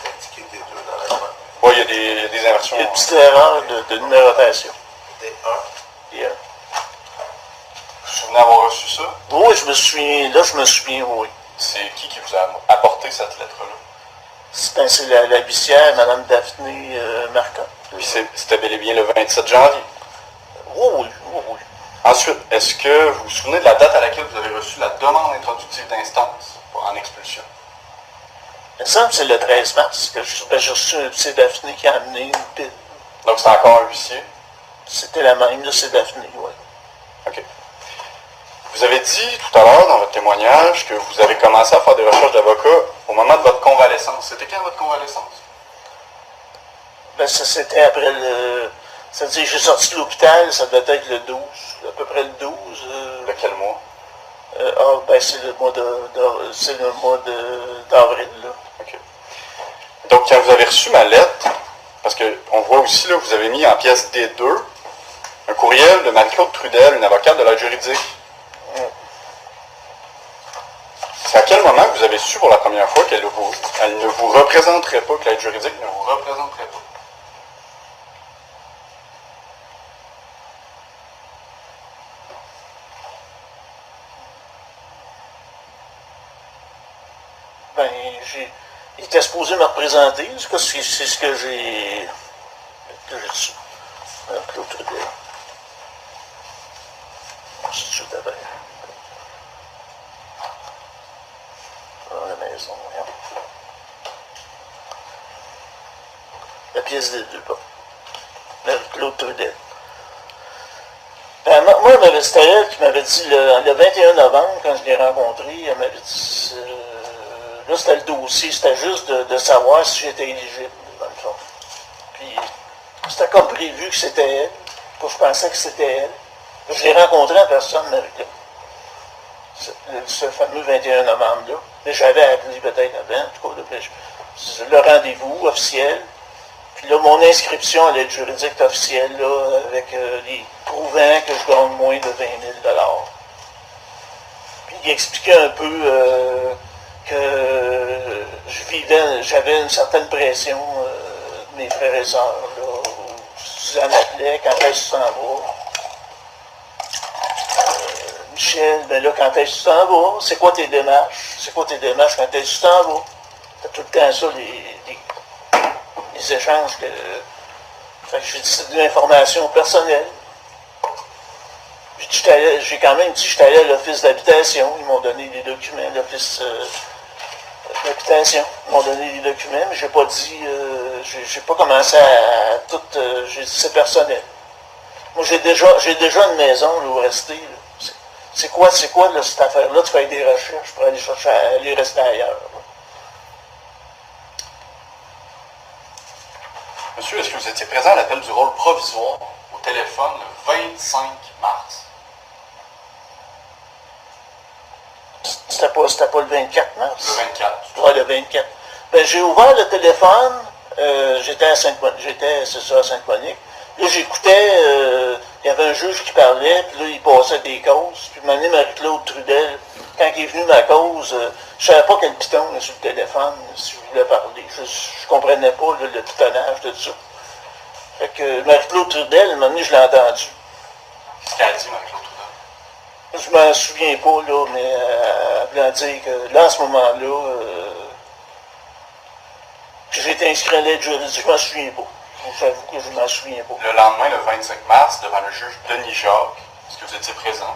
Indiqué D2 dans la demande. Oui, il y a des inversions. Il y a une petite erreur de numérotation. D1. D1. Vous vous souvenez avoir reçu ça? Oui, je me souviens, oui. C'est qui vous a apporté cette lettre-là? C'est la huissière, Mme Daphné Marcotte. Puis c'était bel et bien le 27 janvier. Oui. Ensuite, est-ce que vous vous souvenez de la date à laquelle vous avez reçu la demande introductive d'instance en expulsion? Il me semble que c'est le 13 mars que j'ai reçu c'est Daphné qui a amené une pile. Donc c'est encore un huissier? C'était la même, là, c'est Daphné, oui. OK. Vous avez dit tout à l'heure dans votre témoignage que vous avez commencé à faire des recherches d'avocat au moment de votre convalescence. C'était quand votre convalescence? Ben, ça, c'était après le... C'est-à-dire, j'ai sorti de l'hôpital, ça devait être le 12, à peu près le 12. De quel mois? Ben, c'est le mois d'avril, là. OK. Donc, quand vous avez reçu ma lettre, parce qu'on voit aussi, là, vous avez mis en pièce D2 un courriel de Marie-Claude Trudel, une avocate de l'aide juridique. C'est à quel moment que vous avez su pour la première fois qu'elle ne vous représenterait pas, que l'aide juridique ne vous représenterait pas? Ben, il était supposé me représenter, c'est ce que j'ai su. Claude Trudel. C'est tout d'abord. Dans la maison, regarde. La pièce des deux, pas. Claude Trudel. Ben, moi, c'était elle qui m'avait dit, le 21 novembre, quand je l'ai rencontré, elle m'avait dit, là, c'était le dossier, c'était juste de savoir si j'étais éligible, dans le fond. Puis, c'était comme prévu que c'était elle, que je pensais que c'était elle. Je l'ai rencontré en personne, Marie-Claude. Ce fameux 21 novembre-là. Mais j'avais appelé peut-être avant, en tout cas, le rendez-vous officiel. Puis là, mon inscription à l'aide juridique officielle, là, avec les prouvant que je gagne moins de 20 000 $. Puis il expliquait un peu que j'avais une certaine pression de mes frères et sœurs, là, Suzanne appelait, quand est-ce que tu s'en vas? Michel, ben là, quand est-ce que tu t'en vas? C'est quoi tes démarches? C'est quoi tes démarches quand est-ce que tu t'en vas? T'as tout le temps ça, les échanges que... Fait que j'ai dit, c'est de l'information personnelle. J'ai quand même dit que j'étais allé à l'office d'habitation. Ils m'ont donné des documents, l'office d'habitation. Ils m'ont donné des documents, mais j'ai pas dit... j'ai pas commencé à tout... j'ai dit, c'est personnel. Moi, j'ai déjà une maison là, où rester. Là. C'est quoi là, cette affaire-là, de faire des recherches pour aller rester ailleurs? Là. Monsieur, est-ce que vous étiez présent à l'appel du rôle provisoire au téléphone le 25 mars? C'était pas le 24 mars? Le 24. Oui, le 24. Ben, j'ai ouvert le téléphone, j'étais à Sainte-Monique. Là, j'écoutais, il y avait un juge qui parlait, puis là, il passait des causes. Puis, m'amener Marie-Claude Trudel, quand il est venu ma cause, je savais pas quel piton là, sur le téléphone, si je voulais parler. Je comprenais pas là, le pitonnage de ça. Fait que Marie-Claude Trudel, un moment donné, je l'ai entendu. Qu'est-ce qu'elle a dit, Marie-Claude Trudel? Je m'en souviens pas, là, mais elle voulait dire que là, à ce moment-là, que j'ai été inscrit à l'aide juridique, je m'en souviens pas. J'avoue que je m'en souviens pas. Le lendemain, le 25 mars, devant le juge Denis Jacques, est-ce que vous étiez présent?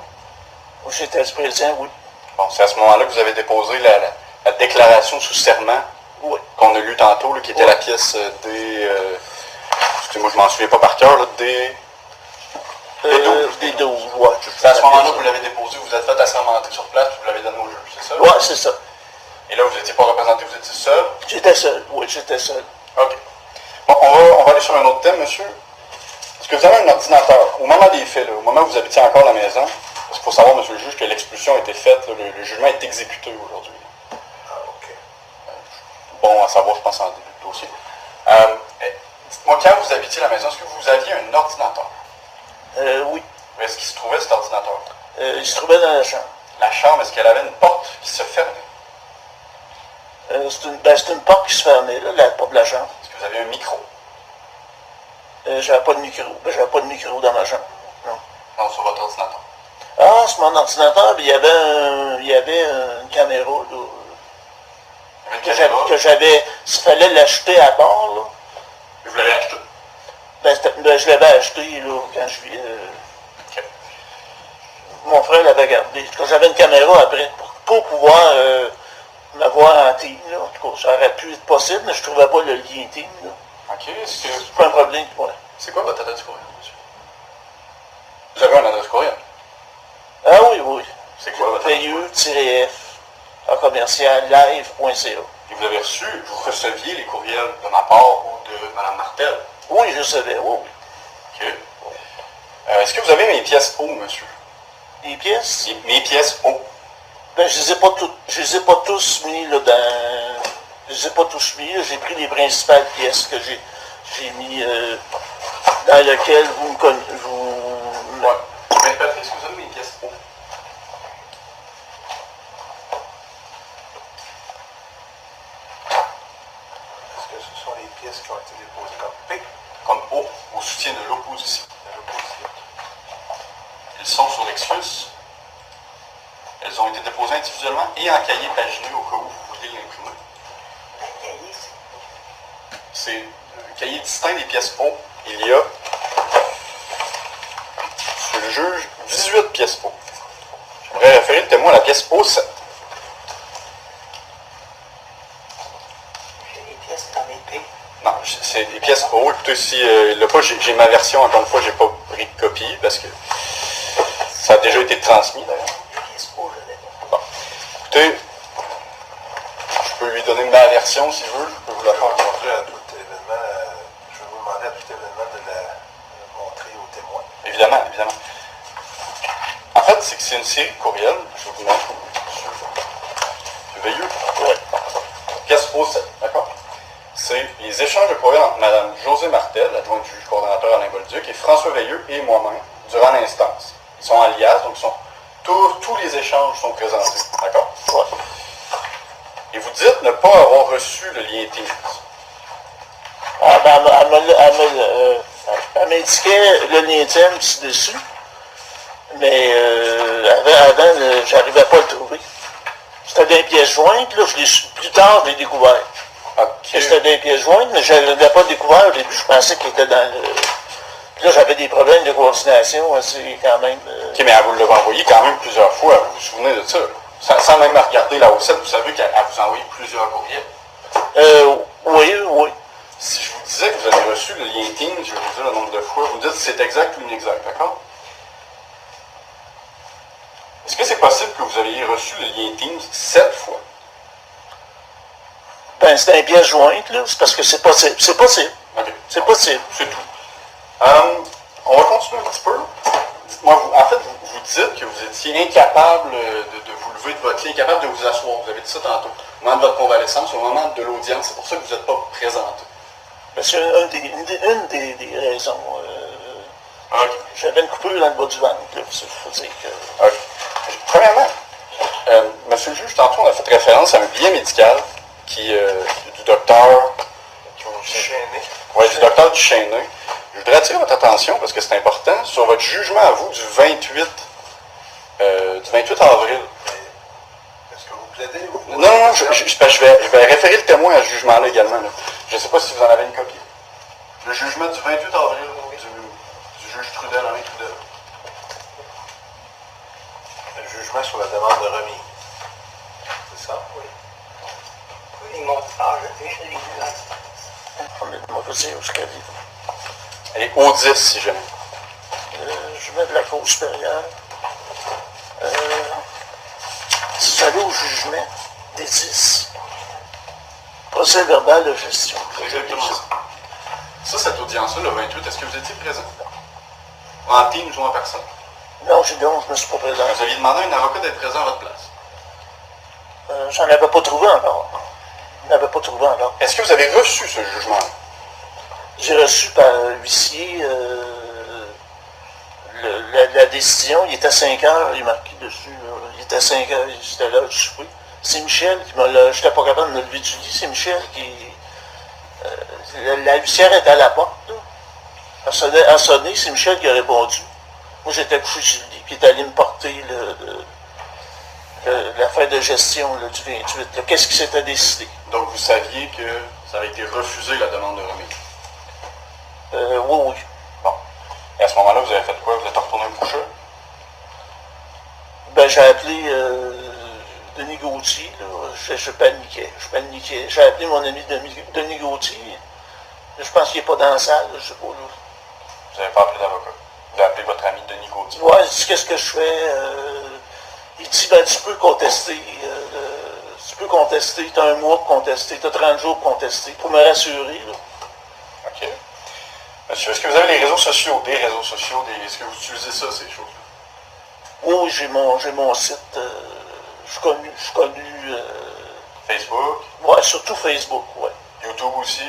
J'étais présent, oui. Bon, c'est à ce moment-là que vous avez déposé la déclaration sous serment qu'on a lue tantôt, là, qui était la pièce D... excusez-moi, je m'en souviens pas par cœur, là, D... Des 12, ouais. C'est à ce moment-là que vous l'avez déposé, vous êtes fait assermenter sur place, puis vous l'avez donné au juge, c'est ça? Oui, c'est ça. Et là, vous n'étiez pas représenté, vous étiez seul? J'étais seul, oui, j'étais seul. OK. Bon, on va aller sur un autre thème, monsieur. Est-ce Est-ce que vous avez un ordinateur? Au moment des faits, là, au moment où vous habitiez encore la maison, parce qu'il faut savoir, monsieur le juge, que l'expulsion a été faite, là, le jugement est exécuté aujourd'hui. Ah, OK. Bon à savoir, je pense, en début de dossier. Dites-moi, quand vous habitiez la maison, est-ce que vous aviez un ordinateur? Oui. Est-ce qu'il se trouvait cet ordinateur? Il se trouvait dans la chambre. La chambre, est-ce qu'elle avait une porte qui se fermait? C'est une porte qui se fermait, là, la porte de la chambre. Est-ce que vous avez un micro? J'avais pas de micro. J'avais pas de micro dans ma chambre. Non. Non, sur votre ordinateur. Ah, sur mon ordinateur, il y avait une caméra, là, Il y avait une caméra. que j'avais. S'il fallait l'acheter à part, là. Et vous l'avez acheté? Je l'avais acheté, là, quand je vis. OK. Mon frère l'avait gardé. En tout cas, j'avais une caméra après pour pouvoir m'avoir en team, là. En tout cas, ça aurait pu être possible, mais je trouvais pas le lien team, là. OK. C'est pas un problème pour moi. C'est quoi votre adresse courriel, monsieur? Vous avez une adresse courriel? Ah oui, oui. C'est quoi votre adresse courriel? VE-F en commercial live.ca. Et vous avez reçu, vous receviez les courriels de ma part ou de Mme Martel? Oui, je savais, oui, oui. OK. Est-ce que vous avez mes pièces O, monsieur? Les pièces? Mes pièces O. Ben, je les ai pas tous mis, là, dans... Je les ai pas tous mis, là. J'ai pris les principales pièces que j'ai mis dans lesquelles vous me connaissez. Ouais. Mais Patrice, est-ce que vous avez mes pièces O? Est-ce que ce sont les pièces qui ont été déposées comme P Comme O, au soutien de l'opposition. de l'opposition? Elles sont sur l'excuse. Elles ont été déposées individuellement et en cahier paginé au cas où vous vouliez l'imprimer. C'est un cahier distinct des pièces O. Il y a, sur le juge, 18 pièces O. J'aimerais référer le témoin à la pièce O7. J'ai des pièces dans mes P. Non, c'est des pièces O. Écoutez, si j'ai ma version, encore une fois, j'ai pas pris de copie parce que ça a déjà été transmis d'ailleurs. Les pièces O, je l'ai pas. Bon. Écoutez, je peux lui donner ma version s'il veut, je peux vous la faire. Montrer à tout événement, je vais vous demander à tout événement de la montrer aux témoins. Évidemment, évidemment. En fait, c'est que c'est une série de courriels. Je vais vous montrer. Monsieur Veilleux. Ouais. Pièce O7, d'accord? C'est les échanges de courriels entre Mme Josée Martel, adjointe du juge coordonnateur Alain Bolduc, et François Veilleux et moi-même, durant l'instance. Ils sont en liasse, donc tous les échanges sont présentés, d'accord? Ouais. Et vous dites ne pas avoir reçu le lien Teams. Ah, ben, elle m'indiquait le lien Teams dessus, mais avant j'arrivais pas à le trouver. C'était des pièces jointes, là, plus tard, je l'ai découvert. OK. C'était des pièces jointes, mais je ne l'avais pas découvert au début, je pensais qu'il était dans le... Puis là, j'avais des problèmes de coordination, c'est quand même... OK, mais elle vous l'avait envoyé quand même plusieurs fois, vous vous souvenez de ça? Sans même regarder la O7, vous savez qu'elle vous a envoyé plusieurs courriels. Oui, oui. Si je vous disais que vous avez reçu le lien Teams, je vais vous dire le nombre de fois, vous dites si c'est exact ou inexact, d'accord? Est-ce que c'est possible que vous ayez reçu le lien Teams 7 fois? Ben, c'était une pièce jointe, là, c'est parce que c'est possible. C'est possible. OK. C'est possible. C'est tout. On va continuer un petit peu. Dites-moi, en fait, vous dites que vous étiez incapable de vous lever de votre lit, incapable de vous asseoir. Vous avez dit ça tantôt. Au moment de votre convalescence, au moment de l'audience, c'est pour ça que vous n'êtes pas présenté. Ben, c'est une des raisons. OK. J'avais une coupure dans le bas du ventre, là, faut dire que... OK. Premièrement, monsieur le juge, tantôt, on a fait référence à un billet médical du docteur... Chaîné. Oui, du docteur Duchesnay. Je voudrais attirer votre attention, parce que c'est important, sur votre jugement à vous du 28 avril. Est-ce que vous plaidez ou... Non, je vais référer le témoin à ce jugement-là également. Là. Je ne sais pas si vous en avez une copie. Le jugement du 28 avril du juge Trudel, Alain Trudel. Le jugement sur la demande de remise. C'est ça? Oui. Oui, mon frère, je l'ai vu là. Moi, je sais où je l'ai. Elle est au 10, si jamais. Je mets de la cause supérieure. Si j'allais au jugement des 10, procès verbal de gestion. C'est exactement ça. Ça, cette audience-là, le 28, est-ce que vous étiez présent? En team ou en personne? Non, je ne me suis pas présenté. Vous aviez demandé à un avocat d'être présent à votre place. J'en avais pas trouvé encore. Je n'avais pas trouvé encore. Est-ce que vous avez reçu ce jugement? J'ai reçu par l'huissier la décision. Il était à 5 heures, il est marqué dessus. Là. Il était à 5 heures, j'étais là, je suis. C'est Michel qui m'a... Je n'étais pas capable de me lever du lit. C'est Michel qui... la huissière était à la porte. Là. Elle a sonné, c'est Michel qui a répondu. Moi, j'étais couché sur le lit, puis il est allé me porter l'affaire de gestion là, du 28. Là. Qu'est-ce qui s'était décidé? Donc, vous saviez que ça avait été refusé, la demande de remise? Oui. Bon. Et à ce moment-là, vous avez fait quoi? Vous êtes retourné vous coucher? Ben, j'ai appelé Denis Gauthier. Là. Je paniquais. J'ai appelé mon ami Denis Gauthier. Je pense qu'il n'est pas dans la salle. Je sais pas. Là. Vous n'avez pas appelé d'avocat? Vous avez appelé votre ami Denis Gauthier? Ouais, il dit qu'est-ce que je fais? Il dit, ben, tu peux contester. Tu as un mois pour contester. Tu as 30 jours pour contester. Pour me rassurer. Là. OK. Monsieur, est-ce que vous avez les réseaux sociaux? Est-ce que vous utilisez ça, ces choses-là? Oui, j'ai mon site. Je suis connu. Facebook? Ouais, surtout Facebook, ouais. YouTube aussi?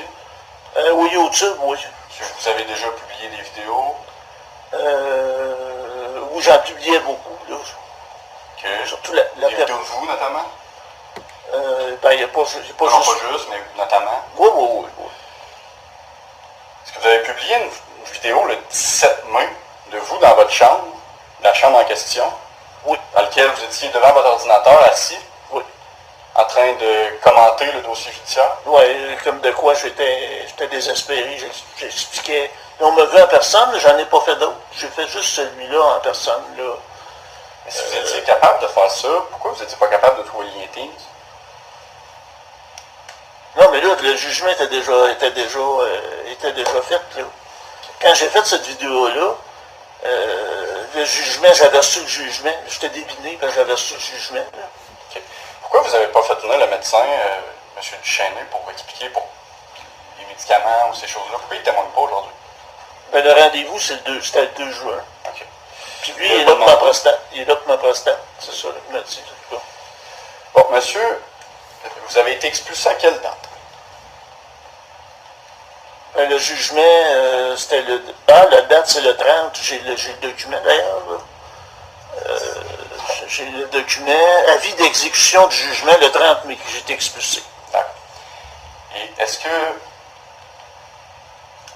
Oui, YouTube, oui. Est-ce que vous avez déjà publié des vidéos? Oui, j'en publiais beaucoup, là. OK. Surtout des vidéos de vous, notamment? Ben, il n'y a pas Non, juste... pas juste, mais notamment. Oui. Est-ce que vous avez publié une vidéo le 17 mai de vous dans votre chambre, la chambre en question? Oui. Dans laquelle vous étiez devant votre ordinateur, assis? Oui. En train de commenter le dossier judiciaire? Oui, comme de quoi j'étais désespéré, j'expliquais. On me veut en personne, mais j'en ai pas fait d'autres. J'ai fait juste celui-là en personne, là. Mais si vous étiez capable de faire ça, pourquoi vous n'étiez pas capable de trouver le lien Teams? Non, mais là, le jugement était déjà fait, là. Quand j'ai fait cette vidéo-là, le jugement, j'avais reçu le jugement. J'étais débiné, ben j'avais reçu le jugement, là. Okay. Pourquoi vous n'avez pas fait venir le médecin, M. Duchesne, pour expliquer pour les médicaments ou ces choses-là? Pourquoi il ne témoigne pas aujourd'hui? Ben, le rendez-vous, c'était le 2 juin. OK. Puis lui, il est là pour ma prostate. C'est ça, le médecin. Bon, monsieur, vous avez été expulsé à quelle date? Ben, le jugement, c'était la date, c'est le 30. J'ai le document, d'ailleurs. J'ai le document. Avis d'exécution du jugement le 30 mai, que j'ai été expulsé. D'accord. Et est-ce que...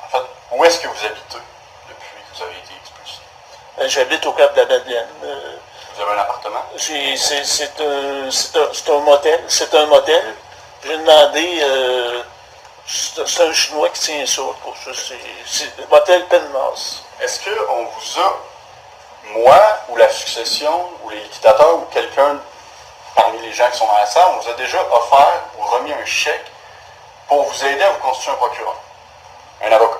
En fait, où est-ce que vous habitez depuis que vous avez été expulsé? Ben, j'habite au Cap de la Madeleine. Vous avez un appartement? C'est un motel. C'est un motel. J'ai demandé... c'est un Chinois qui tient ça. C'est le motel Penmas. Est-ce qu'on vous a, moi, ou la succession, ou les liquidateurs, ou quelqu'un parmi les gens qui sont dans la salle, on vous a déjà offert ou remis un chèque pour vous aider à vous constituer un procureur? Un avocat?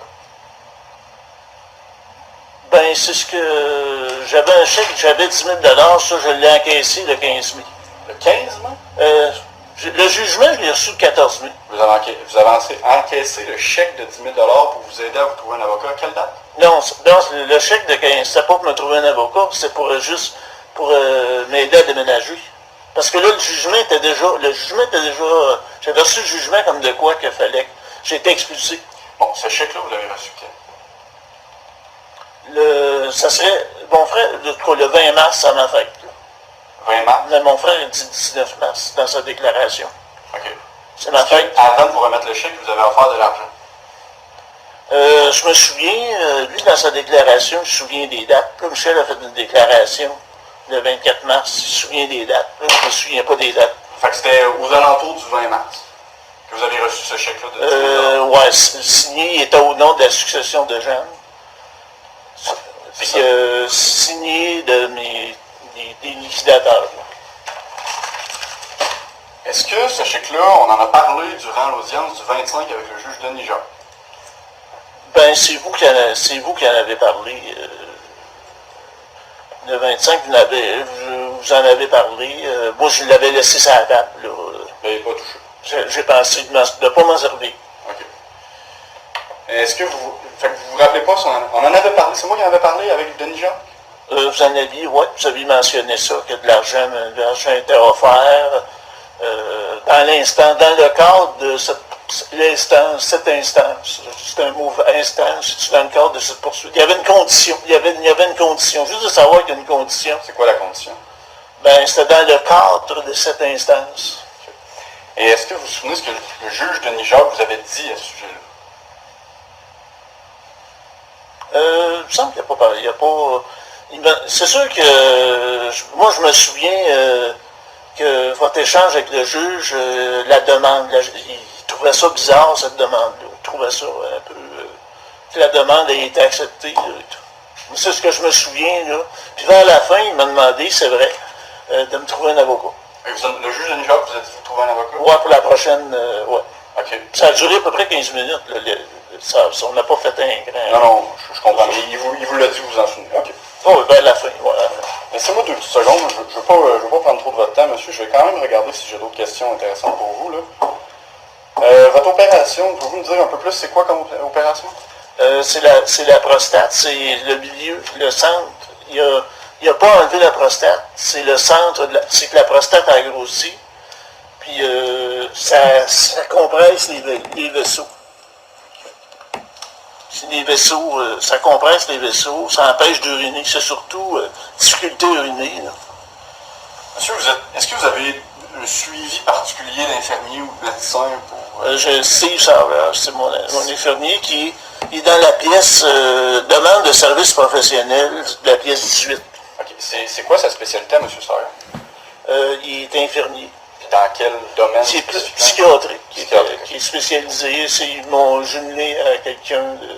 Ben, c'est ce que... J'avais un chèque, j'avais 10 000 $, ça, je l'ai encaissé le 15 mai. Le 15 mai? Le jugement, je l'ai reçu le 14 mai. Vous avez encaissé le chèque de 10 000 $ pour vous aider à vous trouver un avocat. À quelle date? Non, le chèque de 15, c'était pas pour me trouver un avocat, c'est pour m'aider à déménager. Parce que là, le jugement était déjà... J'avais reçu le jugement comme de quoi qu'il fallait. J'ai été expulsé. Bon, ce chèque-là, vous l'avez reçu quand? Ça serait... Mon frère, le 20 mars, à ma fête. 20 mars? Mais mon frère, il dit 19 mars dans sa déclaration. OK. C'est ma fête. Avant de vous remettre le chèque, vous avez offert de l'argent? Je me souviens, lui, dans sa déclaration, il se souvient des dates. Là, Michel a fait une déclaration le 24 mars, il se souvient des dates. Là, je ne me souviens pas des dates. Fait que c'était aux alentours du 20 mars que vous avez reçu ce chèque-là de 10 000 $. Ouais, signé, il était au nom de la succession de Jeanne. Puis signé de des liquidateurs. Est-ce que ce chèque-là, on en a parlé durant l'audience du 25 avec le juge Denis Jacques? Ben, c'est vous qui en avez parlé. Le 25, vous en avez parlé. Moi, je l'avais laissé sur la table. Là. Vous n'avez pas touché. J'ai pensé de ne pas m'en servir. OK. Est-ce que vous... Fait que vous vous rappelez pas, on en avait parlé, c'est moi qui en avais parlé avec Denis Jacques? Vous en aviez, oui, vous aviez mentionné ça, que de l'argent était offert dans l'instant, dans le cadre de cette instance. C'est un mot instance, c'est dans le cadre de cette poursuite. Il y avait une condition, il y avait une condition, juste de savoir qu'il y a une condition. C'est quoi la condition? Ben, c'était dans le cadre de cette instance. Et est-ce que vous vous souvenez ce que le juge Denis Jacques vous avait dit à ce sujet-là? Il me semble qu'il n'y a pas parlé. C'est sûr que moi je me souviens que votre échange avec le juge, la demande, il trouvait ça bizarre cette demande-là. Il trouvait ça un peu. Que la demande ait été acceptée. C'est ce que je me souviens. Là. Puis vers la fin, il m'a demandé, c'est vrai, de me trouver un avocat. Et le juge Denis Jacques vous a dit de vous trouver un avocat? Ouais, pour la prochaine. Ouais. OK. Ça a duré à peu près 15 minutes. Là, on n'a pas fait un grand. Non, je comprends. Mais il vous l'a dit, vous vous en souvenez. OK. Oh, ben la fin, voilà. Laissez-moi 2 petites secondes. Je ne veux pas prendre trop de votre temps, monsieur. Je vais quand même regarder si j'ai d'autres questions intéressantes pour vous. Là. Votre opération, pouvez-vous me dire un peu plus, c'est quoi comme opération? C'est la prostate, c'est le milieu, le centre. Il n'a pas enlevé la prostate, c'est le centre, c'est que la prostate a grossi. Puis ça compresse les vaisseaux. Les vaisseaux, ça compresse les vaisseaux, ça empêche d'uriner. C'est surtout difficulté à uriner. Là. Monsieur, est-ce que vous avez un suivi particulier d'infirmier ou de médecin pour... Steve Sauvage, c'est mon infirmier qui est dans la pièce demande de service professionnel, la pièce 18. OK. C'est quoi sa spécialité, M. Sawyer? Il est infirmier. Puis dans quel domaine? C'est plus psychiatrique, qui est spécialisé. Ils m'ont jumelé à quelqu'un de...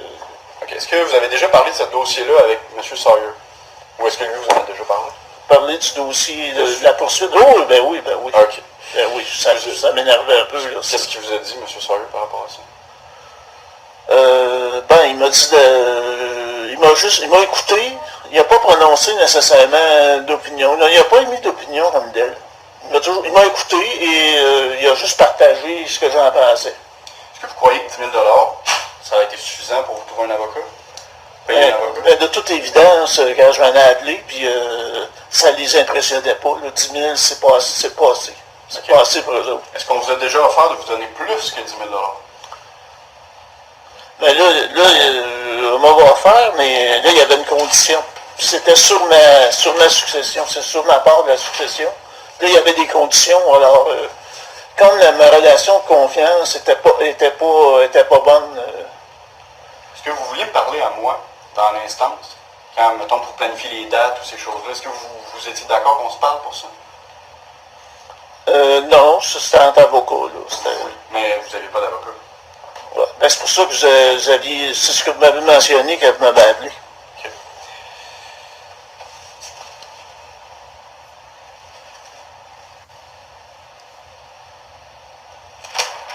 OK. Est-ce que vous avez déjà parlé de ce dossier-là avec M. Sawyer? Ou est-ce que lui vous en a déjà parlé? Parler du dossier de la poursuite? Oh, ben oui. OK. Ben oui, ça m'énervait un peu. Qu'est-ce qu'il vous a dit, M. Sawyer, par rapport à ça? Il m'a dit il m'a écouté, il n'a pas prononcé nécessairement d'opinion. Il n'a pas émis d'opinion comme d'elle. Il m'a écouté et il a juste partagé ce que j'en pensais. Est-ce que vous croyez que 10 000 ça a été suffisant pour vous trouver un avocat? Payer un avocat? De toute évidence, quand je m'en ai appelé, puis ça ne les impressionnait pas. Le 10 000, c'est pas assez. C'est pas assez pour eux autres. Est-ce qu'on vous a déjà offert de vous donner plus que 10 000 Mais là, on m'a offert, mais là, il y avait une condition. C'était sur ma succession, c'est sur ma part de la succession. Là, il y avait des conditions, alors, comme ma relation de confiance était pas bonne. Est-ce que vous vouliez parler à moi dans l'instance? Quand, mettons, pour planifier les dates ou ces choses-là, est-ce que vous étiez d'accord qu'on se parle pour ça? Non, c'était entre avocats, là. Oui, mais vous n'avez pas d'avocat. Ouais. Ben, c'est pour ça que c'est ce que vous m'avez mentionné quand vous m'avez appelé. OK.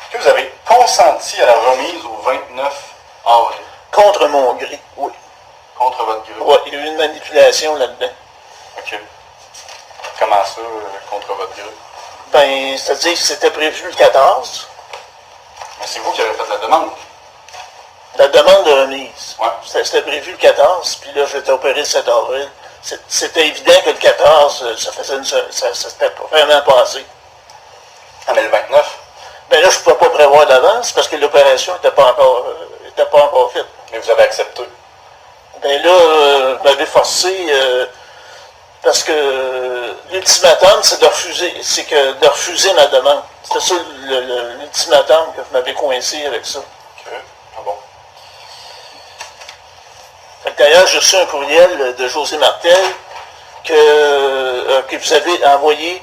Est-ce que vous avez consenti à la remise au 29 avril? Contre mon gré, oui. Contre votre gré? Oui, il y a eu une manipulation là-dedans. OK. Comment ça, contre votre gré? Ben, c'est-à-dire que c'était prévu le 14. Mais c'est vous qui avez fait la demande. La demande de remise. Ouais. C'était prévu le 14, puis là, j'étais opéré le 7 avril. C'était évident que le 14, ça s'était vraiment passé. Ah, mais le 29? Ben là, je ne pouvais pas prévoir d'avance parce que l'opération n'était pas encore faite. Mais vous avez accepté. Ben là, vous m'avez forcé, parce que l'ultimatum, c'est de refuser ma demande. C'était ça l'ultimatum que vous m'avez coincé avec ça. OK. Ah bon. D'ailleurs, j'ai reçu un courriel de José Martel que vous avez envoyé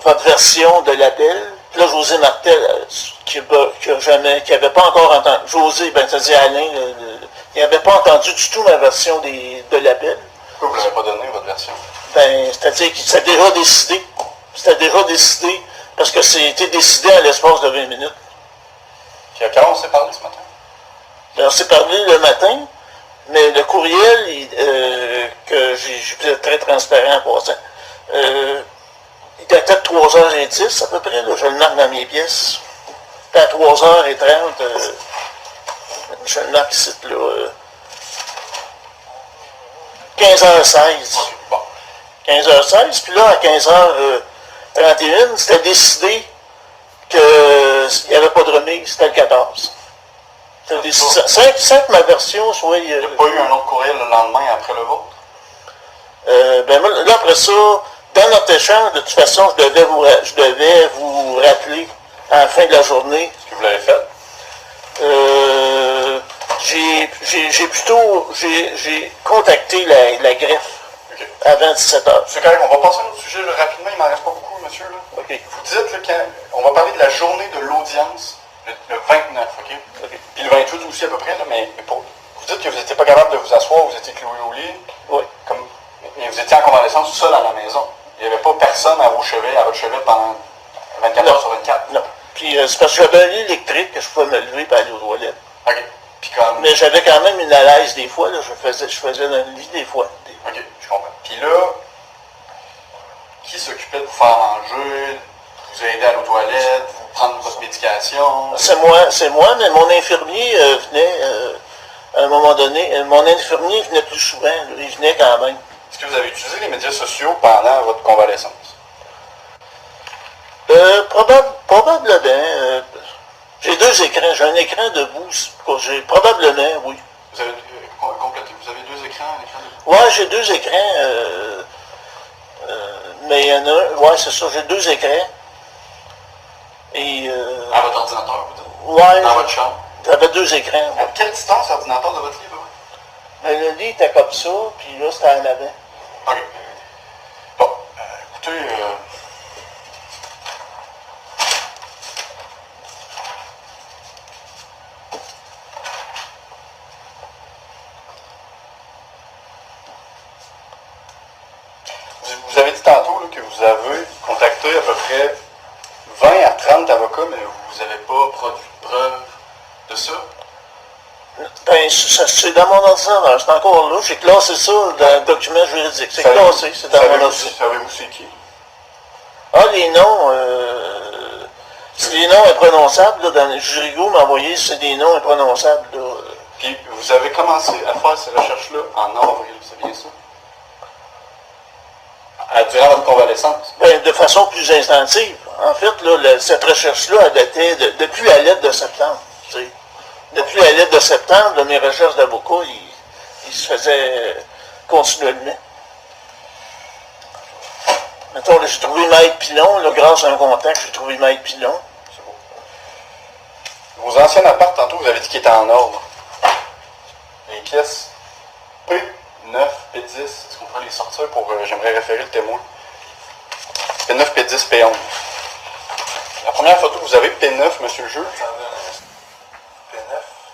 votre version de l'appel. Puis là, José Martel, qui n'avait pas encore entendu, José, c'est-à-dire Alain, il n'avait pas entendu du tout ma version de l'appel. Pourquoi vous ne l'avez pas donné, votre version? C'est-à-dire que c'était déjà décidé. C'était déjà décidé, parce que c'était décidé à l'espace de 20 minutes. Puis à quelle heure on s'est parlé ce matin? On s'est parlé le matin, mais le courriel, que j'ai très transparent en passant, il datait de 3h10 à peu près, là, je le marque dans mes pièces. Puis à 3h30, je le marque ici, là. 15h16. OK, bon. 15h16, puis là, à 15h31, c'était décidé qu'il n'y avait pas de remise, c'était le 14. C'était décidé. Sans que ma version soit... Il n'y a pas eu un autre courriel le lendemain après le vôtre? Ben moi, là, après ça, dans notre échange, de toute façon, je devais vous rappeler à la fin de la journée. Est-ce que vous l'avez fait? J'ai contacté la greffe OK. avant 17h. C'est correct, on va passer à un autre sujet là, rapidement, il m'en reste pas beaucoup, monsieur. Là. OK. Vous dites, là, on va parler de la journée de l'audience, le 29, OK? Puis le 28 aussi à peu près, là, mais vous dites que vous n'étiez pas capable de vous asseoir, vous étiez cloué au lit. Oui. Mais vous étiez en convalescence seul à la maison. Il n'y avait pas personne à votre chevet pendant 24 heures sur 24. Non. Puis c'est parce que j'avais un lit électrique que je pouvais me lever et aller aux toilettes. OK. Puis comme... Mais j'avais quand même une alaise des fois, là, je faisais dans le lit des fois. OK, je comprends. Puis là, qui s'occupait de vous faire manger, de vous aider à aller aux toilettes, vous prendre votre médication? C'est moi, mais mon infirmier venait, à un moment donné, mon infirmier venait plus souvent, là, il venait quand même. Est-ce que vous avez utilisé les médias sociaux pendant votre convalescence? Probablement. J'ai deux écrans. J'ai un écran debout. Probablement, oui. Vous avez complété, vous avez deux écrans, un écran de... Ouais, j'ai deux écrans. Mais il y en a un. Ouais, c'est ça, j'ai deux écrans. Et. À votre ordinateur, vous dites? Ouais. Dans votre chambre? J'avais deux écrans. À quelle distance l'ordinateur de votre lit, là? Mais le lit était comme ça, puis là, c'était en avant. OK. Bon, écoutez, vous avez dit tantôt là, que vous avez contacté à peu près 20 à 30 avocats, mais vous n'avez pas produit de preuves de ça? Ben, c'est dans mon ordinateur, c'est encore là. J'ai classé ça dans le document juridique. C'est classé, c'est dans mon ordinateur. Savez-vous c'est qui? Ah, les noms, c'est des noms imprononçables, là, dans le Jurigo m'a envoyé, c'est des noms imprononçables, là. Puis vous avez commencé à faire ces recherches-là en avril, c'est bien ça? Durant votre convalescence? Ben, de façon plus instinctive. En fait, là, cette recherche-là, elle datait depuis la lettre de septembre, tu sais. Depuis la lettre de septembre, là, mes recherches d'avocat, ils se faisaient continuellement. Mettons, là, j'ai trouvé Maître Pilon, là, grâce à un contact, j'ai trouvé Maître Pilon. C'est beau. Vos anciens apparts, tantôt, vous avez dit qu'ils étaient en ordre. Les pièces P9, P10, est-ce qu'on pourrait les sortir pour... j'aimerais référer le témoin. P9, P10, P11. La première photo que vous avez, P9, monsieur le juge. P9.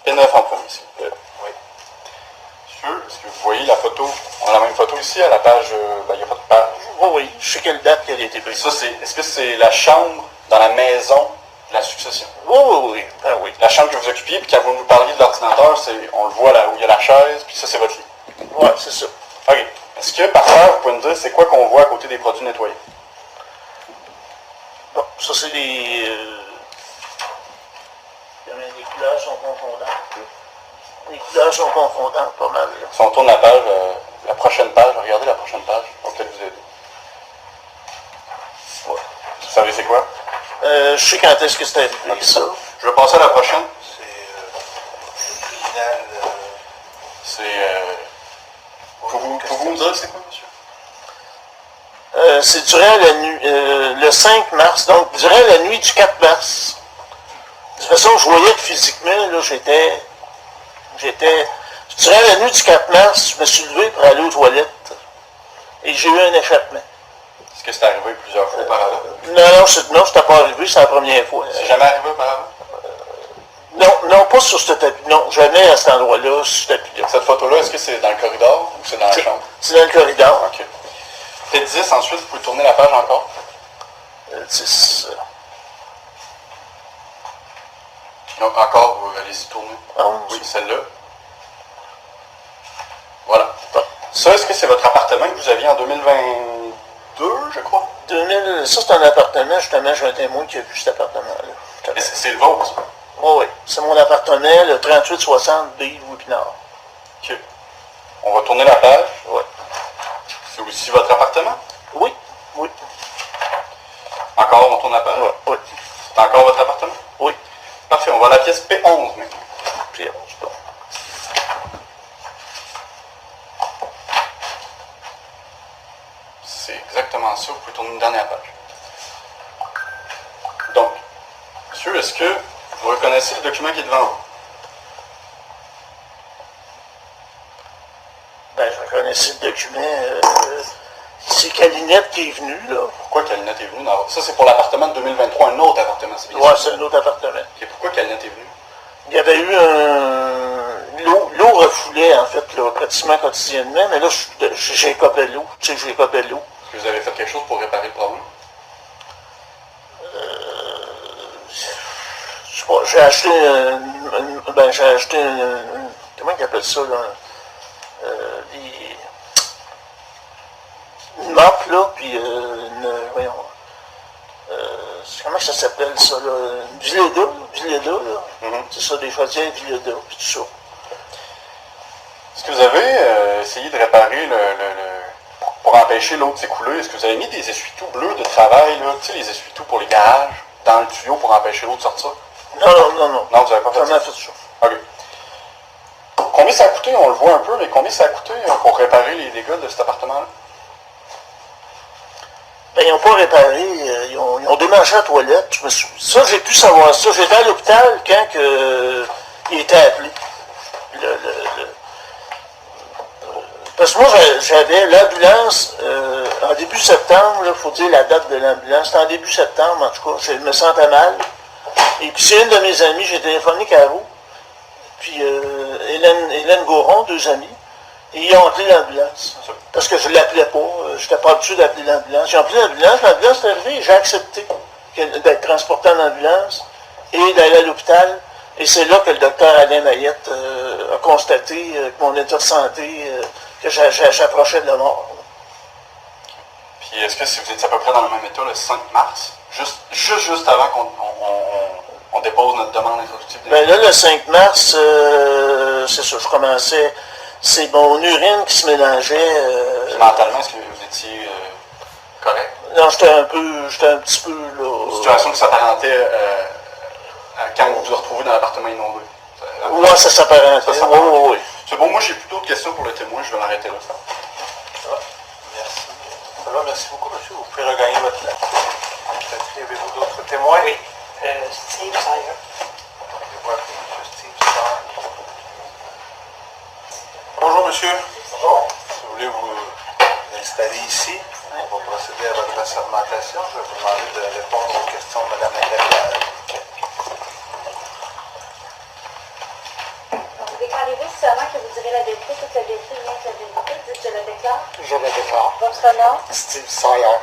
P9 en premier, s'il vous plaît. Oui. Monsieur, est-ce que vous voyez la photo? On a la même photo ici, à la page... il n'y a pas de page. Oui, oui, je sais quelle date qu'elle a été prise. Ça, est-ce que c'est la chambre dans la maison de la succession? Oui, oui, oui. Ah, oui. La chambre que vous occupiez, puis quand vous nous parliez de l'ordinateur, on le voit là où il y a la chaise, puis ça, c'est votre lit. Oui, c'est ça. OK. Est-ce que, par terre, vous pouvez me dire, c'est quoi qu'on voit à côté des produits nettoyés? Bon, ça, c'est des... Les couleurs sont confondantes. Les couleurs sont confondantes, pas mal. Là. Si on tourne la page, la prochaine page, regardez la prochaine page, on va peut-être vous aider. Ouais. Vous savez c'est quoi? Je sais quand est-ce que c'est arrivé, Okay. ça. Je vais passer à la prochaine. C'est l'original. Pouvez-vous me dire c'est quoi, monsieur? C'est durant le 5 mars, donc durant la nuit du 4 mars. De toute façon, je voyais que physiquement, là, durant la nuit du 4 mars, je me suis levé pour aller aux toilettes. Et j'ai eu un échappement. Est-ce que c'est arrivé plusieurs fois auparavant? Non, c'était pas arrivé, c'est la première fois. C'est jamais arrivé auparavant? Non, pas sur ce tapis. Non, jamais à cet endroit-là, sur ce tapis-là. Cette photo-là, est-ce que c'est dans le corridor ou c'est dans la chambre? C'est dans le corridor. OK. P10, ensuite, vous pouvez tourner la page encore. 10. Donc, encore, vous allez-y tourner. 11. Oui, celle-là. Voilà. Ça, est-ce que c'est votre appartement que vous aviez en 2022, je crois? 2000, ça, c'est un appartement, justement, j'ai un témoin qui a vu cet appartement-là. Mais c'est le vôtre. Oui, oui. C'est mon appartement, le 3860 B Louis Pinard. OK. On va tourner la page. Oui. C'est aussi votre appartement? Oui, oui. Encore, on tourne la page. Oui, oui. C'est encore votre appartement? Oui. Parfait, on va à la pièce P11 maintenant. Puis, c'est bon. C'est exactement ça. Vous pouvez tourner une dernière page. Donc, monsieur, est-ce que vous reconnaissez le document qui est devant vous? Ben, je reconnaissais le document. C'est Calinette qui est venu, là. Pourquoi Calinette est venu? Ça, c'est pour l'appartement de 2023, un autre appartement, c'est bien Ouais, ça? c'est un autre appartement. Et pourquoi Calinette est venu? Il y avait eu l'eau refoulait, en fait, là, pratiquement quotidiennement, mais là, j'ai copé l'eau. Tu sais, j'ai copé l'eau. Est-ce que vous avez fait quelque chose pour réparer le problème? Je sais pas, j'ai acheté comment ils appellent ça, là? Une mop, là, puis voyons, comment ça s'appelle, ça, là? Une Vileda, là. C'est ça, des chaudières Vileda, puis tout ça. Est-ce que vous avez essayé de réparer pour empêcher l'eau de s'écouler, est-ce que vous avez mis des essuie-tout bleus de travail, là, tu sais, les essuie-tout pour les garages, dans le tuyau pour empêcher l'eau de sortir? Non. Non, vous n'avez pas fait ça? Comment fait ça? OK. Combien ça a coûté? On le voit un peu, mais combien ça a coûté pour réparer les dégâts de cet appartement-là? Ben, ils n'ont pas réparé, ils ont démanché la toilette. Ça, j'ai pu savoir ça. J'étais à l'hôpital quand il était appelé. Parce que moi, j'avais l'ambulance en début septembre, il faut dire la date de l'ambulance. C'était en début septembre, en tout cas. Je me sentais mal. Et puis, c'est une de mes amies, j'ai téléphoné Caro, puis Hélène Goron, deux amis, et ils ont appelé l'ambulance. Parce que je ne l'appelais pas, je n'étais pas habitué d'appeler l'ambulance. J'ai appelé l'ambulance est arrivée, j'ai accepté d'être transporté en ambulance et d'aller à l'hôpital. Et c'est là que le docteur Alain Mayette a constaté que mon état de santé, que j'approchais de la mort. Puis est-ce que si vous étiez à peu près dans le même état le 5 mars, juste avant qu'on dépose notre demande introductive? Ben là, le 5 mars, c'est ça, je commençais, c'est mon urine qui se mélangeait. Puis mentalement, est-ce que vous étiez correct? Non, j'étais un petit peu, là... Une situation qui s'apparentait à quand vous vous retrouvez dans l'appartement inondé? Ouais, ça s'apparentait. Oui. C'est bon, moi j'ai plus d'autres questions pour le témoin, je vais m'arrêter là. Ça va? Merci. Ça va, merci beaucoup, monsieur. Vous pouvez regagner votre place. Peut-être avez-vous d'autres témoins? Oui. Steve Sawyer. Je vois que M. Steve Sawyer. Bonjour, monsieur. Bonjour. Si vous voulez vous installer ici, on va procéder à votre assermentation. Je vais vous demander de répondre aux questions de Mme Ingrid. Donc, déclarez-vous seulement que vous direz la vérité, toute la vérité, rien que la vérité. Dites je le déclare. Je le déclare. Votre nom, Steve Sawyer,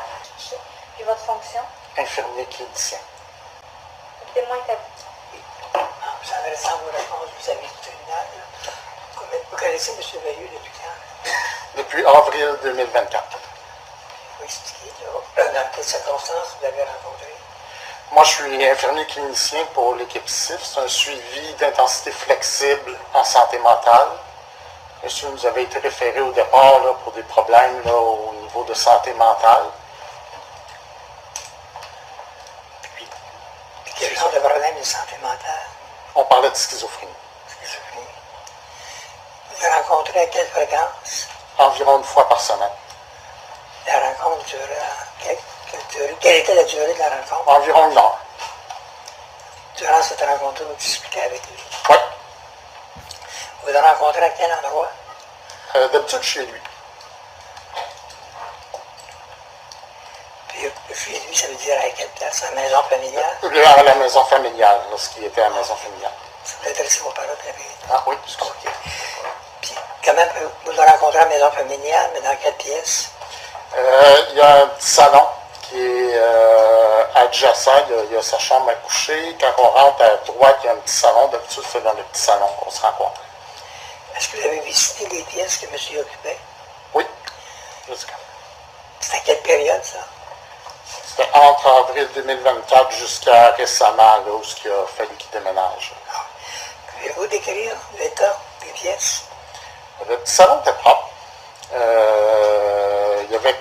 puis votre fonction. infirmier clinicien. Le témoin est à vous. Vous adressant vos réponses vis-à-vis du tribunal, là. Vous connaissez M. Veilleux depuis quand? Depuis avril 2024. Vous expliquez, là, dans quelles circonstances vous l'avez rencontré? Moi, je suis infirmier clinicien pour l'équipe CIF. C'est un suivi d'intensité flexible en santé mentale. Monsieur nous avait été référé au départ là, pour des problèmes là, au niveau de santé mentale. Puis, Quel genre de problème de santé mentale? on parlait de schizophrénie. Schizophrénie. Vous le rencontrez à quelle fréquence? Environ une fois par semaine. La rencontre durait quelle était la durée de la rencontre? Environ une heure. Durant cette rencontre, vous discutez avec lui. Oui. Vous le rencontrez à quel endroit? D'habitude, chez lui. Puis chez lui, ça veut dire à quelle place? À la maison familiale? À la maison familiale, lorsqu'il était à la maison familiale. Ça peut adresser vos paroles de la vérité. Ah oui, c'est correct. OK. Puis, comment vous le rencontrez à la maison familiale, mais dans quelle pièce? Il y a un petit salon qui est adjacent. Il y a sa chambre à coucher. Quand on rentre à droite, il y a un petit salon. D'habitude, c'est dans le petit salon qu'on se rencontre. Est-ce que vous avez visité les pièces que monsieur occupait? Oui. C'est à quelle période, ça? C'était entre avril 2024 jusqu'à récemment, là, où il a fallu qu'il déménage. Pouvez-vous décrire l'état des pièces? Le petit salon était propre. Il y avait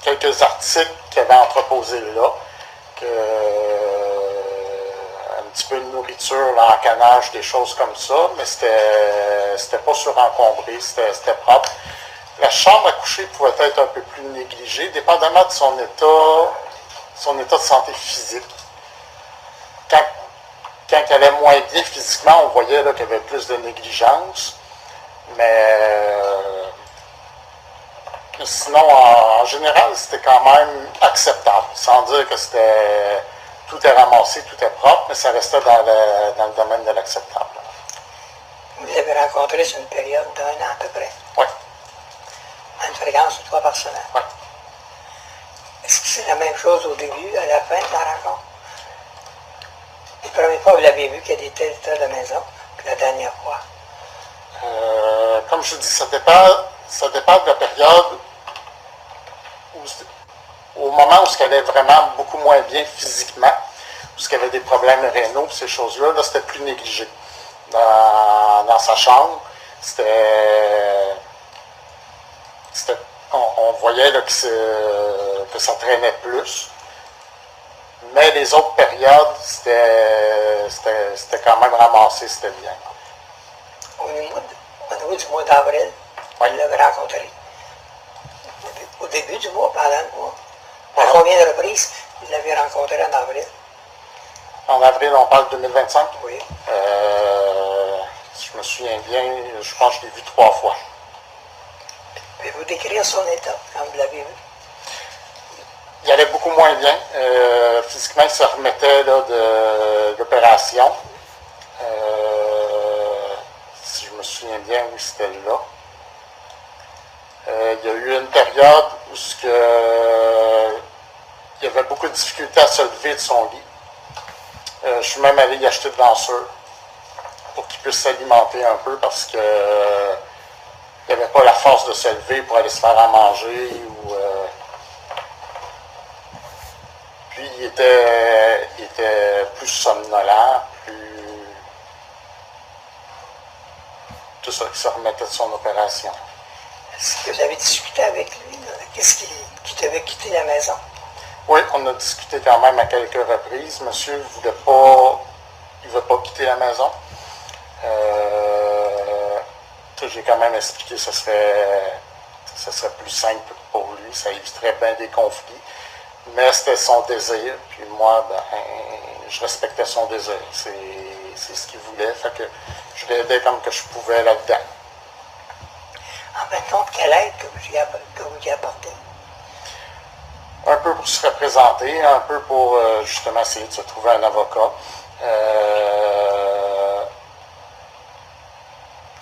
quelques articles qui avaient entreposés là, un petit peu de nourriture, l'encanage, des choses comme ça, mais c'était pas surencombré, c'était propre. La chambre à coucher pouvait être un peu plus négligée, dépendamment de son état de santé physique. Quand elle allait moins bien physiquement, on voyait qu'il y avait plus de négligence. Mais sinon, en général, c'était quand même acceptable. Sans dire que tout est ramassé, tout est propre, mais ça restait dans le domaine de l'acceptable. Vous l'avez rencontré sur une période d'1 an à peu près, Oui. à une fréquence de 3 par semaine. Oui. Est-ce que c'est la même chose au début, à la fin de la rencontre? La première fois, vous l'avez vu qu'il y a des tels états de maison que la dernière fois. Comme je dis, ça dépend de la période au moment où elle allait vraiment beaucoup moins bien physiquement, où elle avait des problèmes rénaux, ces choses-là, là, c'était plus négligé. Dans sa chambre, on voyait là, que ça traînait plus. Mais les autres périodes, c'était quand même ramassé, c'était bien. Au niveau du mois d'avril, Oui. vous l'avez rencontré. Au début du mois, pendant le mois. À combien de reprises vous l'avez rencontré en avril? En avril, on parle de 2025? Oui. Si je me souviens bien, je pense que je l'ai vu 3 fois. Pouvez-vous décrire son état quand vous l'avez vu? Il allait beaucoup moins bien. Physiquement, il se remettait là, de l'opération. Si je me souviens bien, oui, c'était là. Il y a eu une période où il y avait beaucoup de difficultés à se lever de son lit. Je suis même allé y acheter de l'ensure pour qu'il puisse s'alimenter un peu parce que il n'avait pas la force de se lever pour aller se faire à manger. Puis il était plus somnolent, tout ça, qui se remettait de son opération. Est-ce que vous avez discuté avec lui? Qu'est-ce qu'il devait quitter la maison? Oui, on a discuté quand même à quelques reprises. Monsieur ne veut pas quitter la maison. J'ai quand même expliqué que ce serait plus simple pour lui, ça éviterait bien des conflits. Mais c'était son désir, puis moi, je respectais son désir. C'est ce qu'il voulait, fait que je l'aidais comme que je pouvais là-dedans. En fin de compte, quelle aide que vous lui apportez? Un peu pour se représenter, un peu pour justement essayer de se trouver un avocat.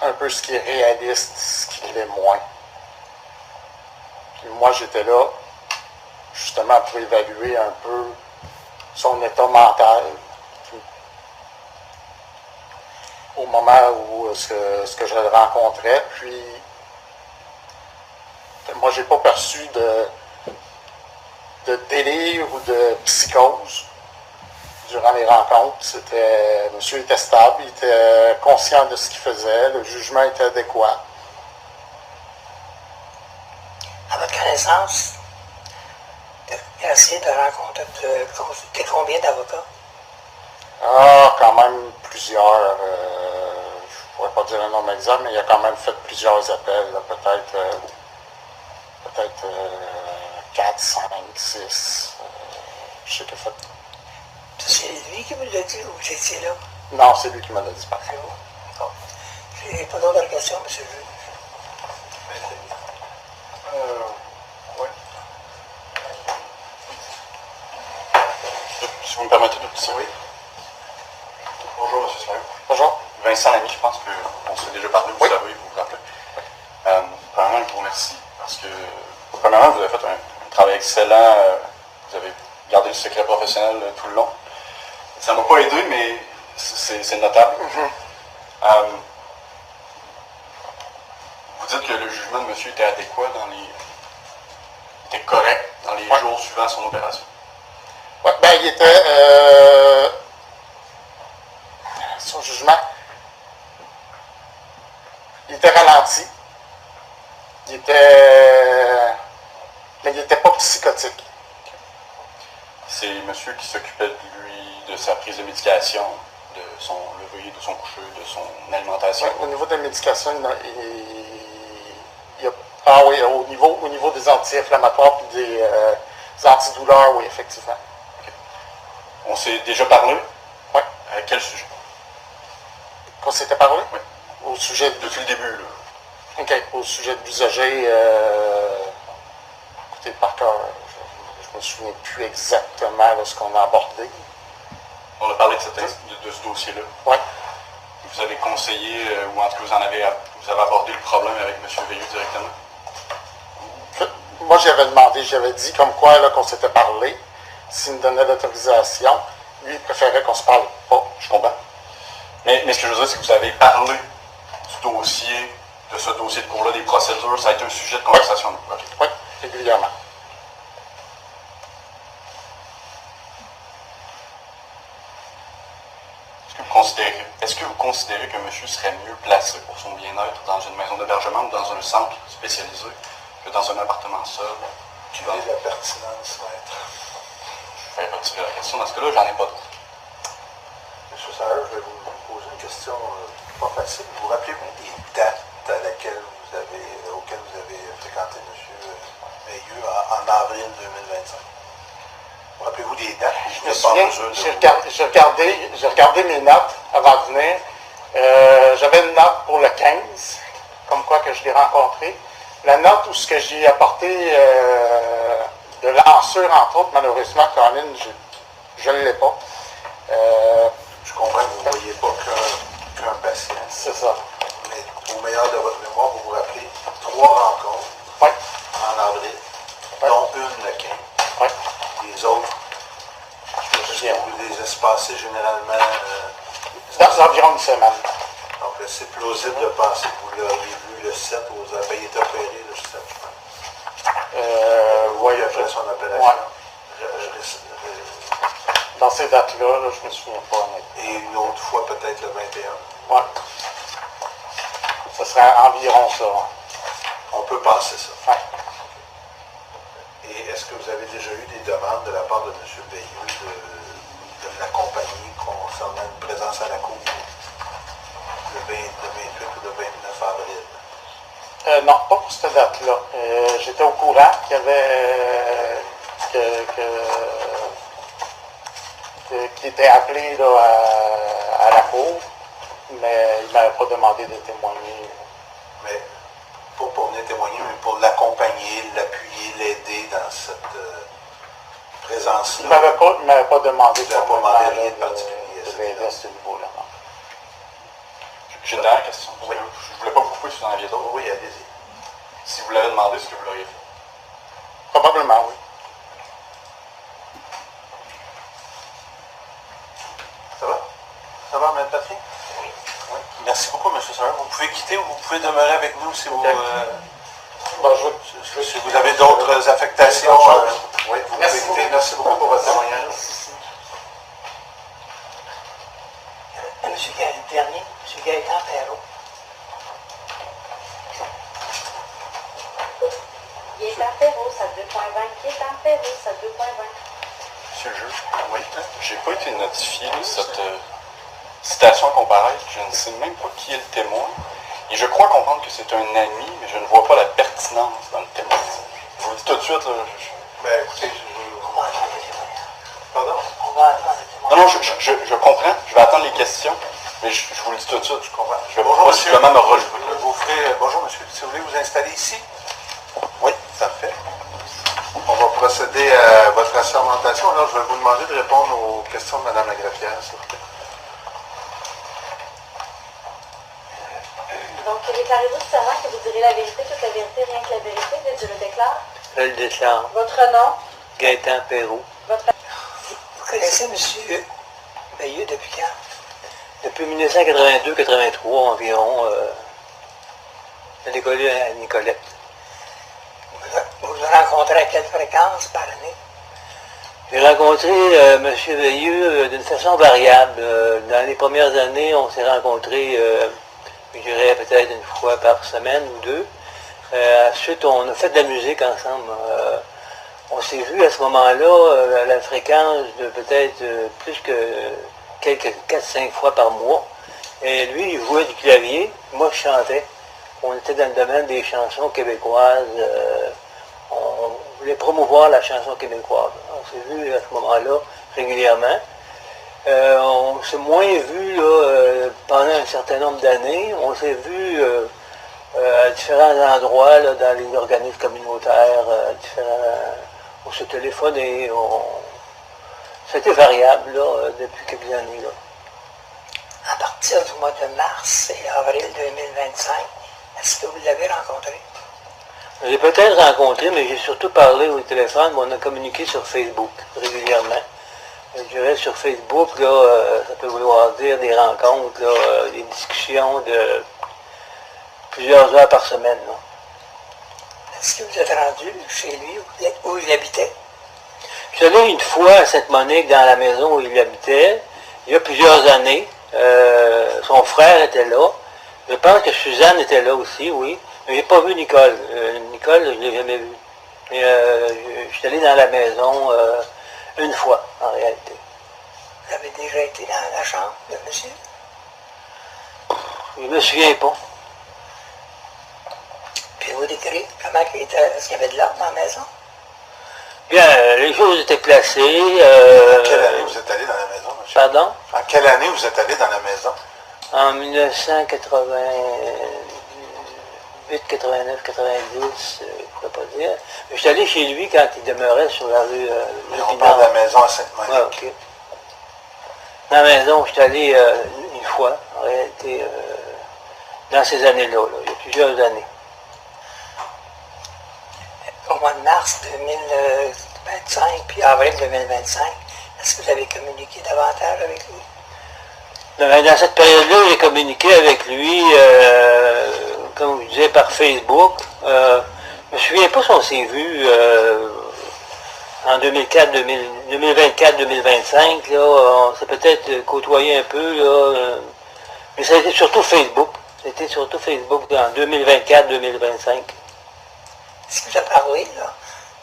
Un peu ce qui est réaliste, ce qui l'est moins. Puis moi, j'étais là justement pour évaluer un peu son état mental. Puis, au moment où ce que je le rencontrais, puis moi, j'ai pas perçu de délire ou de psychose durant les rencontres. Monsieur était stable, il était conscient de ce qu'il faisait, le jugement était adéquat. À votre connaissance, il a essayé de rencontrer combien d'avocats? Ah, quand même plusieurs. Je pourrais pas dire un nombre exact, mais il a quand même fait plusieurs appels, là, peut-être 4, 5, 6. Je sais qu'il a fait. C'est lui qui vous l'a dit ou vous étiez là? Non, c'est lui qui m'a dit. C'est vous? Bon. Je n'ai pas d'autres questions, M. le juge. Oui. Si vous me permettez de petit oui. Bonjour, M. Sérieux. Bonjour. Vincent Lamy, je pense qu'on s'est déjà parlé, vous Oui. savez, vous vous rappelez. Premièrement, je vous remercie parce que, premièrement, vous avez fait un travail excellent. Vous avez gardé le secret professionnel tout le long. Ça ne m'a pas aidé, mais c'est notable. Vous dites que le jugement de monsieur était adéquat était correct dans les jours suivant son opération. Ouais, ben, il était. Son jugement. Il était ralenti. Il était. Mais il n'était pas psychotique. C'est monsieur qui s'occupait de lui, de sa prise de médication, de son lever, de son coucher, de son alimentation. Ouais, au niveau de la médication, il y a. Ah oui, au niveau des anti-inflammatoires et des antidouleurs, oui, effectivement. On s'est déjà parlé? Oui. À quel sujet? Qu'on s'était parlé? Oui. Au sujet de. Depuis le début, là. OK. Au sujet de l'usager, écoutez, par cœur, je me souviens plus exactement de ce qu'on a abordé. On a parlé de ce dossier-là. Oui. Vous avez conseillé, ou en tout cas vous avez abordé le problème avec M. Veilleux directement? Moi, j'avais dit comme quoi là, qu'on s'était parlé. S'il me donnait l'autorisation, lui, il préférait qu'on se parle pas. Je comprends. Mais ce que je veux dire, c'est que vous avez parlé du dossier, de ce dossier de cours-là, des procédures, ça a été un sujet de conversation. Oui, régulièrement. Est-ce que vous considérez que monsieur serait mieux placé pour son bien-être dans une maison d'hébergement ou dans un centre spécialisé que dans un appartement seul? Quelle est la pertinence, maître? Je vais retirer la question. Dans ce cas-là, j'en ai pas d'autre. Monsieur Saher, je vais vous poser une question pas facile. Vous rappelez-vous des dates auxquelles vous avez fréquenté M. Veilleux en avril 2025? Vous rappelez-vous des dates? Je me souviens, j'ai regardé mes notes avant de venir. J'avais une note pour le 15, comme quoi que je l'ai rencontré. La note où ce que j'ai apporté de lancure, entre autres, malheureusement, Colin, je ne l'ai pas. Je comprends que vous ne voyez pas qu'un patient. C'est ça. Mais au meilleur de votre mémoire, vous vous rappelez 3 rencontres en avril, dont une le 15. Oui. Les autres, vous les espacez généralement. Dans environ une semaine. Donc, c'est plausible de penser que vous l'auriez vu le 7, vous avez été opéré le 7, je pense. Oui, après son appellation. Ouais. Dans ces dates-là, je ne me souviens pas. Et une autre fois, peut-être le 21. Oui. Ce serait environ ça. On peut penser ça. Ouais. Et est-ce que vous avez déjà eu des demandes de la part de M. Veilleux de l'accompagner concernant une présence à la cour le 28 ou le 29 avril? Non, pas pour cette date-là. J'étais au courant qu'il y avait qu'il était appelé là, à la cour, mais il ne m'avait pas demandé de témoigner. Mais pas pour venir témoigner, mais pour l'accompagner, l'appuyer, l'aider dans cette présence-là. Il ne m'avait pas demandé de rien de particulier. De l'aider à ce niveau-là. J'ai une dernière question. Oui. Je ne voulais pas vous couper si vous en aviez d'autres. Oui, allez-y. Si vous l'avez demandé, est-ce que vous l'auriez fait? Probablement, oui. Ça va? Ça va, Mme Patrick? Oui. Merci beaucoup, M. Saher. Vous pouvez quitter ou vous pouvez demeurer avec nous si vous... si vous avez d'autres affectations. Oui, vous pouvez quitter. Merci beaucoup pour votre témoignage. M. Dernier, M. Gaëtan Perrault. Gaëtan Perrault, ça 2.20. Gaëtan Perrault, ça 2.20. Monsieur le juge, oui. J'ai pas été notifié de cette citation comparaître. Je ne sais même pas qui est le témoin. Et je crois comprendre que c'est un ami, mais je ne vois pas la pertinence dans le témoin. Je vous le dis tout de suite, là. Ben, écoutez, On va attendre le témoignage. Pardon? On va attendre le témoignage. Non, je comprends. Je vais attendre les questions. Mais je vous le dis tout de suite. Je comprends. Je vais Bonjour, monsieur. possiblement me relever. Bonjour, monsieur. Si vous voulez vous installer ici? Oui, parfait. On va procéder à votre assermentation. Alors, je vais vous demander de répondre aux questions de Mme la greffière, s'il vous plaît. Donc, déclarez-vous de serment que vous direz la vérité, toute la vérité, rien que la vérité, que Dieu le déclare? Je le déclare. Votre nom? Gaëtan Perrault. Votre... Vous connaissez M. Veilleux depuis quand? Depuis 1982-83 environ. À l'école à Nicolette. Voilà. Vous le rencontrez à quelle fréquence par année? J'ai rencontré M. Veilleux d'une façon variable. Dans les premières années, on s'est rencontrés, je dirais peut-être une fois par semaine ou deux. Ensuite, on a fait de la musique ensemble. On s'est vu à ce moment-là à la fréquence de peut-être plus que quelques 4-5 fois par mois. Et lui, il jouait du clavier, moi je chantais. On était dans le domaine des chansons québécoises. On voulait promouvoir la chanson québécoise. On s'est vu à ce moment-là régulièrement. On s'est moins vu là, pendant un certain nombre d'années. On s'est vu à différents endroits, là, dans les organismes communautaires, on se téléphonait. C'était variable là, depuis quelques années. Là. À partir du mois de mars et avril 2025, est-ce que vous l'avez rencontré? J'ai peut-être rencontré, mais j'ai surtout parlé au téléphone, mais on a communiqué sur Facebook régulièrement. Je dirais sur Facebook, là, ça peut vouloir dire des rencontres, là, des discussions de plusieurs heures par semaine. Là. Est-ce que vous êtes rendu chez lui où il habitait? Je suis allé une fois à Sainte-Monique dans la maison où il habitait, il y a plusieurs années. Son frère était là. Je pense que Suzanne était là aussi, oui. Mais je n'ai pas vu Nicole. Nicole, je ne l'ai jamais vue. Mais je suis allé dans la maison une fois, en réalité. Vous avez déjà été dans la chambre de monsieur? Je ne me souviens pas. Puis vous décrivez comment il était, est-ce qu'il y avait de l'ordre dans la maison? Bien, les choses étaient placées. En quelle année vous êtes allé dans la maison, monsieur? Pardon? En quelle année vous êtes allé dans la maison? En 1988, 89, 90, je ne pourrais pas dire. Je suis allé chez lui quand il demeurait sur la rue Mais on parle de la maison à Sainte-Monique. Ouais, ok. Dans la maison, je suis allé une fois, en réalité, dans ces années-là, là, il y a plusieurs années. Au mois de mars 2025 puis avril 2025, est-ce que vous avez communiqué davantage avec lui? Dans cette période-là, j'ai communiqué avec lui, comme je disais, par Facebook. Je ne me souviens pas si on s'est vu en 2024-2025. On s'est peut-être côtoyé un peu, là, mais ça a été surtout Facebook. C'était surtout Facebook en 2024-2025. Est-ce que vous avez parlé là,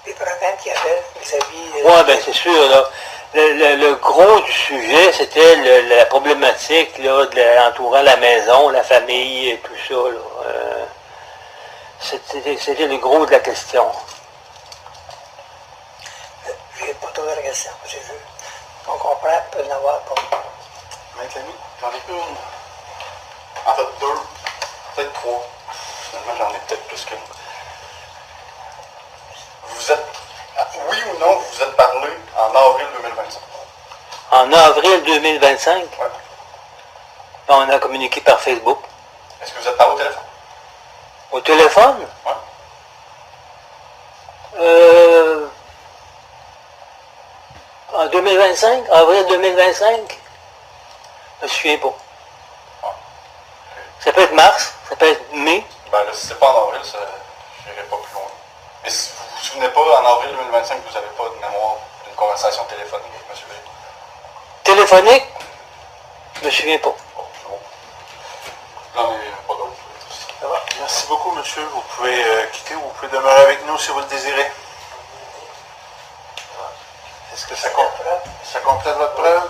des problèmes qu'il y avait vis-à-vis... Oui, bien c'est sûr. Là. Le gros du sujet, c'était la problématique là, entourant la maison, la famille et tout ça. Là. C'était le gros de la question. Je n'ai pas trouvé la question, j'ai vu. On comprend, peut en avoir pas. Maître Lamy, j'en ai une. En fait, deux, peut-être trois. Finalement, j'en ai peut-être plus qu'une. Vous êtes, oui ou non, vous vous êtes parlé en avril 2025? En avril 2025, Oui. on a communiqué par Facebook. Est-ce que vous êtes parlé au téléphone? Au téléphone? Oui. En 2025? Avril 2025? Je me souviens pas. Ah. Ça peut être mars, ça peut être mai. Ben là, si c'est pas en avril, je n'irai pas plus loin. Mais si vous ne vous souvenez pas, en avril 2025, vous n'avez pas de mémoire d'une conversation téléphonique avec M. Veilleux? Téléphonique? Je me souviens pas. Bon, c'est bon. J'en ai pas d'autres. Ça va. Merci beaucoup, monsieur. Vous pouvez quitter ou vous pouvez demeurer avec nous si vous le désirez. Est-ce que ça complète votre preuve?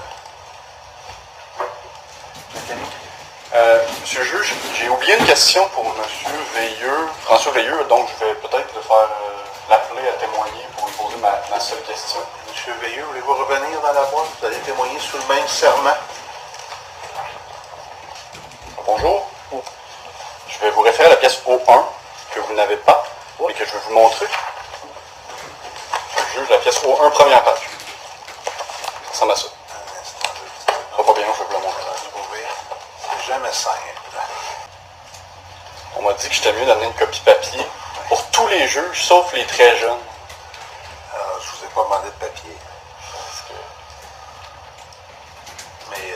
Monsieur le juge, j'ai oublié une question pour M. Veilleux, François Veilleux, donc je vais peut-être le faire l'appeler à témoigner pour lui poser ma seule question. Monsieur Veilleux, voulez-vous revenir dans la boîte? Vous allez témoigner sous le même serment. Bonjour. Je vais vous référer à la pièce O1 que vous n'avez pas et que je vais vous montrer. Je juge la pièce O1 première page. Ça ressemble à ça. Pas bien, je vais vous la montrer. C'est jamais simple. On m'a dit que j'étais mieux d'amener une copie papier pour tous les juges, sauf les très jeunes. Je vous ai pas demandé de papier. Mais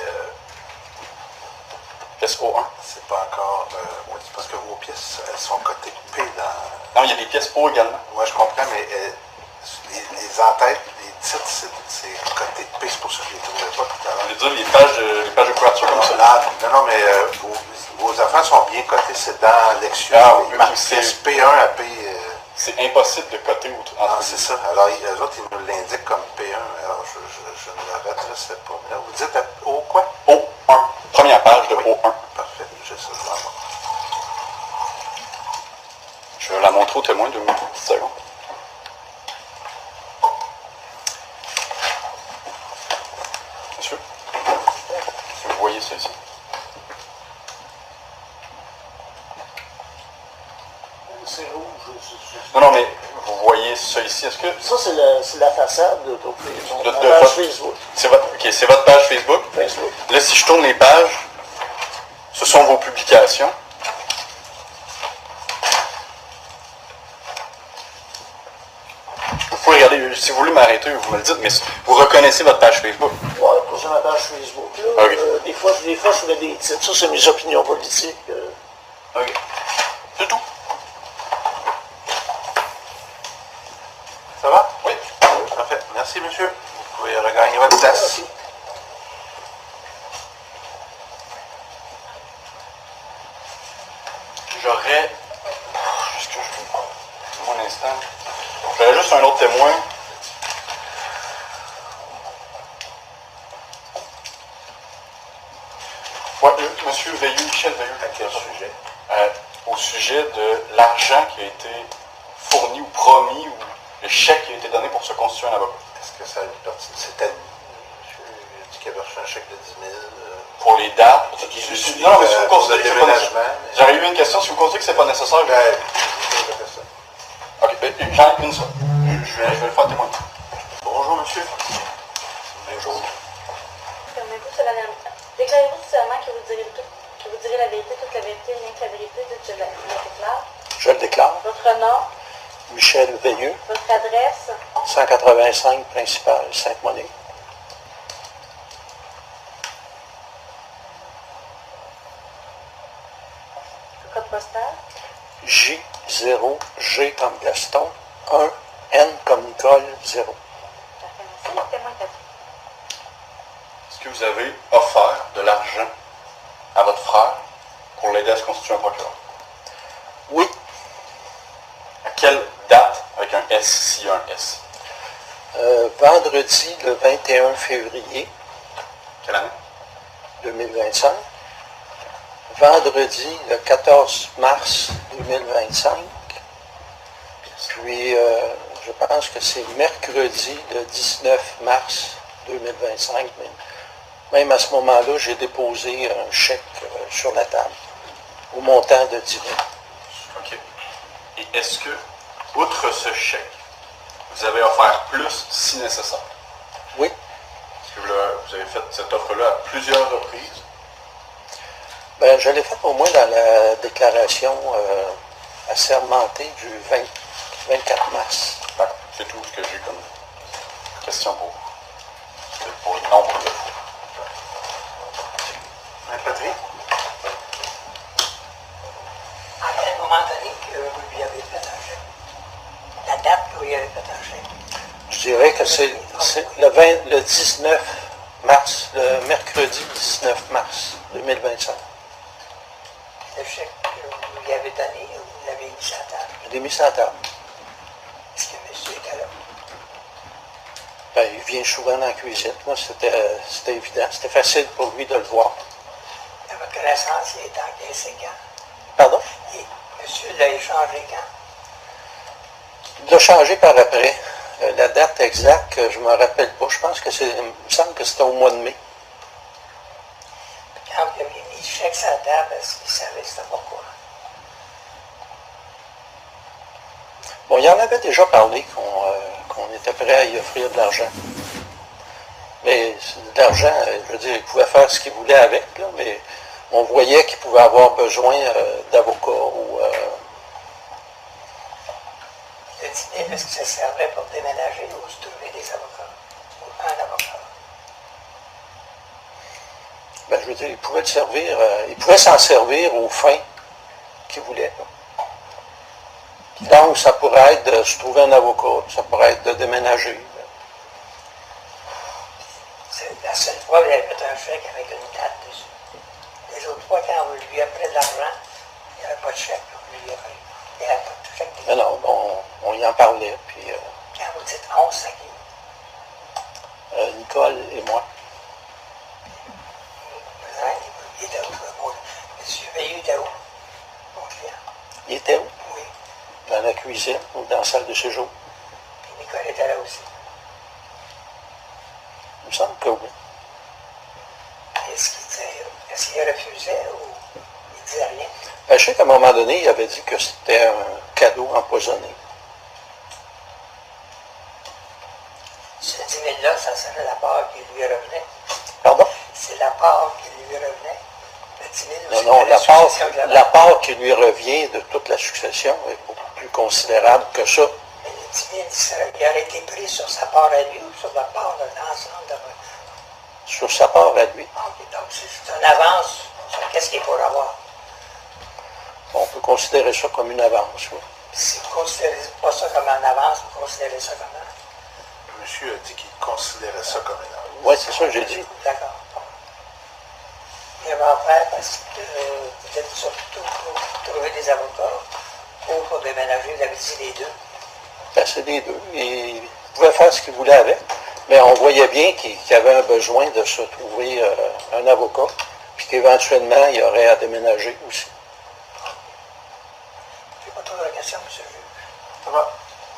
Pièce pièces O1. C'est pas encore... oui, c'est parce que vos pièces, elles sont cotées P dans... Non, il y a des pièces O également. Moi, je comprends, mais les en-têtes, les titres, c'est coté P, c'est pour ça que je ne les trouvais pas tout à l'heure. Je veux dire, les pages de couverture comme ça. Non, mais vos affaires sont bien cotées, c'est dans Lexus. Ah, oui, Ils marquent c'est- P1 à P... C'est impossible de coter entre c'est ça. Alors, eux autres, ils nous l'indiquent comme P1. Alors, je ne la redresserai pas. Mais là, vous dites O quoi? O1. Première page de Oui. O1. Parfait, j'ai ça, je vais avoir. Je vais la montrer au témoin 2 petites secondes. Monsieur, est-ce que vous voyez ceci? C'est rouge. Non, mais vous voyez ça ici. Est-ce que Ça, c'est la façade de de la page votre- Facebook. c'est votre page Facebook? Facebook. Là, si je tourne les pages, ce sont vos publications. Vous pouvez regarder, si vous voulez m'arrêter, vous me le dites, mais vous reconnaissez votre page Facebook. Ouais, pour ça, ma page Facebook. Là, Ah oui. des fois, je mets des titres. Ça, c'est mes opinions politiques. OK. C'est tout. Ça va? Oui. Parfait. Merci, monsieur. Vous pouvez regagner votre place. Merci. J'aurais... Juste un instant. J'aurais juste un autre témoin. Ouais, monsieur Veilleux, Michel Veilleux. À quel sujet? Au sujet de l'argent qui a été fourni ou promis, ou le chèque qui a été donné pour se constituer un avocat. Est-ce que ça a une partie? C'était... Monsieur a dit qu'il avait reçu un chèque de 10 000. Pour les dates. Non, mais si vous considérez que c'est pas nécessaire. déménagement. J'aurais eu une question. Si vous considérez que c'est pas nécessaire, Ben, je vais ça. ok, j'en ai une seule. Je vais le faire témoigner. Bonjour, monsieur. Bonjour. Déclarez-vous solennellement que vous direz la vérité, toute la vérité, rien que la vérité, je la déclare. Je le déclare. Votre nom, Michel Veilleux, votre adresse, 185 principal, Sainte-Monique. le code postal, J0, G comme Gaston, 1, N comme Nicole, 0. parfait, merci. Le témoin est à vous. Est-ce que vous avez offert de l'argent à votre frère pour l'aider à se constituer un procureur? Oui, À quelle date, avec un S, s'il y a un S? vendredi le 21 février Quelle année? 2025, vendredi le 14 mars 2025, puis je pense que c'est mercredi le 19 mars 2025, mais même à ce moment-là, j'ai déposé un chèque sur la table au montant de 10 000. OK. Et est-ce que, outre ce chèque, vous avez offert plus si nécessaire? Oui, Est-ce que vous avez fait cette offre-là à plusieurs reprises? ben, je l'ai fait au moins dans la déclaration assermentée du 24 mars. D'accord. C'est tout ce que j'ai comme question pour le nombre de fois. Patrick? À quel moment donné que vous lui avez fait un chèque? La date que vous lui avez fait un chèque? Je dirais que c'est le 19 mars, le mercredi 19 mars 2025. Le chèque que vous lui avez donné, vous l'avez mis sur la table. Je l'ai mis sur la table. Est-ce que monsieur était là? Ben, il vient souvent dans la cuisine. Moi, c'était évident. C'était facile pour lui de le voir. À votre connaissance, il est encaissé quand? Pardon? Et monsieur l'a échangé quand? Il l'a changé par après. La date exacte, je ne me rappelle pas. Je pense que il me semble que c'était au mois de mai. Quand vous aviez mis le chèque sur la table, est-ce qu'il savait c'était pourquoi? Bon, il en avait déjà parlé qu'on était prêt à y offrir de l'argent. Mais de l'argent, je veux dire, il pouvait faire ce qu'il voulait avec, là, mais on voyait qu'il pouvait avoir besoin d'avocats ou... Le dîner, est-ce que ça servait pour déménager ou se trouver des avocats? Ou un avocat? Ben, je veux dire, il pouvait le servir, il pouvait s'en servir aux fins qu'il voulait. Donc, ça pourrait être de se trouver un avocat, ça pourrait être de déménager. C'est la seule fois où il avait fait un chèque avec une date dessus. Les autres fois, quand on lui a pris de l'argent, il n'y avait pas de chèque. Il n'y avait pas de chèque. Mais non, on y en parlait, puis Quand vous dites 11, c'est qui? Nicole et moi. Il était où? Monsieur Veilleux était où? Mon client. Il était où? Oui. Dans la cuisine ou dans la salle de séjour? Puis Nicole était là aussi. Il me semble que oui. Est-ce qu'il disait, est-ce qu'il refusait ou il disait rien? Ben, je sais qu'à un moment donné, il avait dit que c'était un cadeau empoisonné. Ce 10 000-là, ça serait la part qui lui revenait. Pardon? C'est la part qui lui revenait. Le 10 000, Non, non, la succession de la part qui lui revient de toute la succession est beaucoup plus considérable que ça. Mais le 10 000, il aurait été pris sur sa part à lui ou sur la part de l'ensemble de votre... Sur sa part à lui. OK, donc c'est une avance sur qu'est-ce qu'il pourra avoir. On peut considérer ça comme une avance, oui. Puis si vous ne considérez pas ça comme une avance, vous considérez ça comme un... Monsieur a dit qu'il considérait ça comme une avance. Oui, c'est ça que j'ai dit. D'accord. Il va faire parce que vous êtes surtout pour trouver des avocats ou pour déménager, vous avez dit les deux. Ben, c'est les deux. Il pouvait faire ce qu'il voulait avec, mais on voyait bien qu'il avait un besoin de se trouver un avocat, puis qu'éventuellement, il aurait à déménager aussi. Je n'ai pas trop de questions, monsieur le juge. Ça va.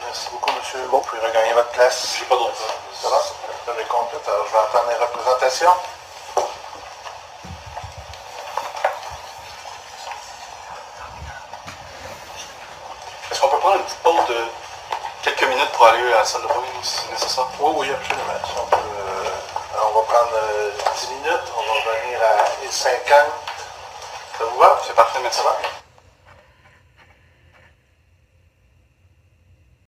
Merci beaucoup, monsieur. Bon, vous pouvez regagner votre place. J'ai pas d'autres. Ça va? Vous avez complète. Alors, je vais entendre les représentations. Est-ce qu'on peut prendre une petite pause de quelques minutes pour aller à la salle de bain si nécessaire? Oui, oui, absolument. Si on peut, alors, on va prendre 10 minutes. On va revenir à 50. Ça vous va? C'est parfait, merci. Ça va?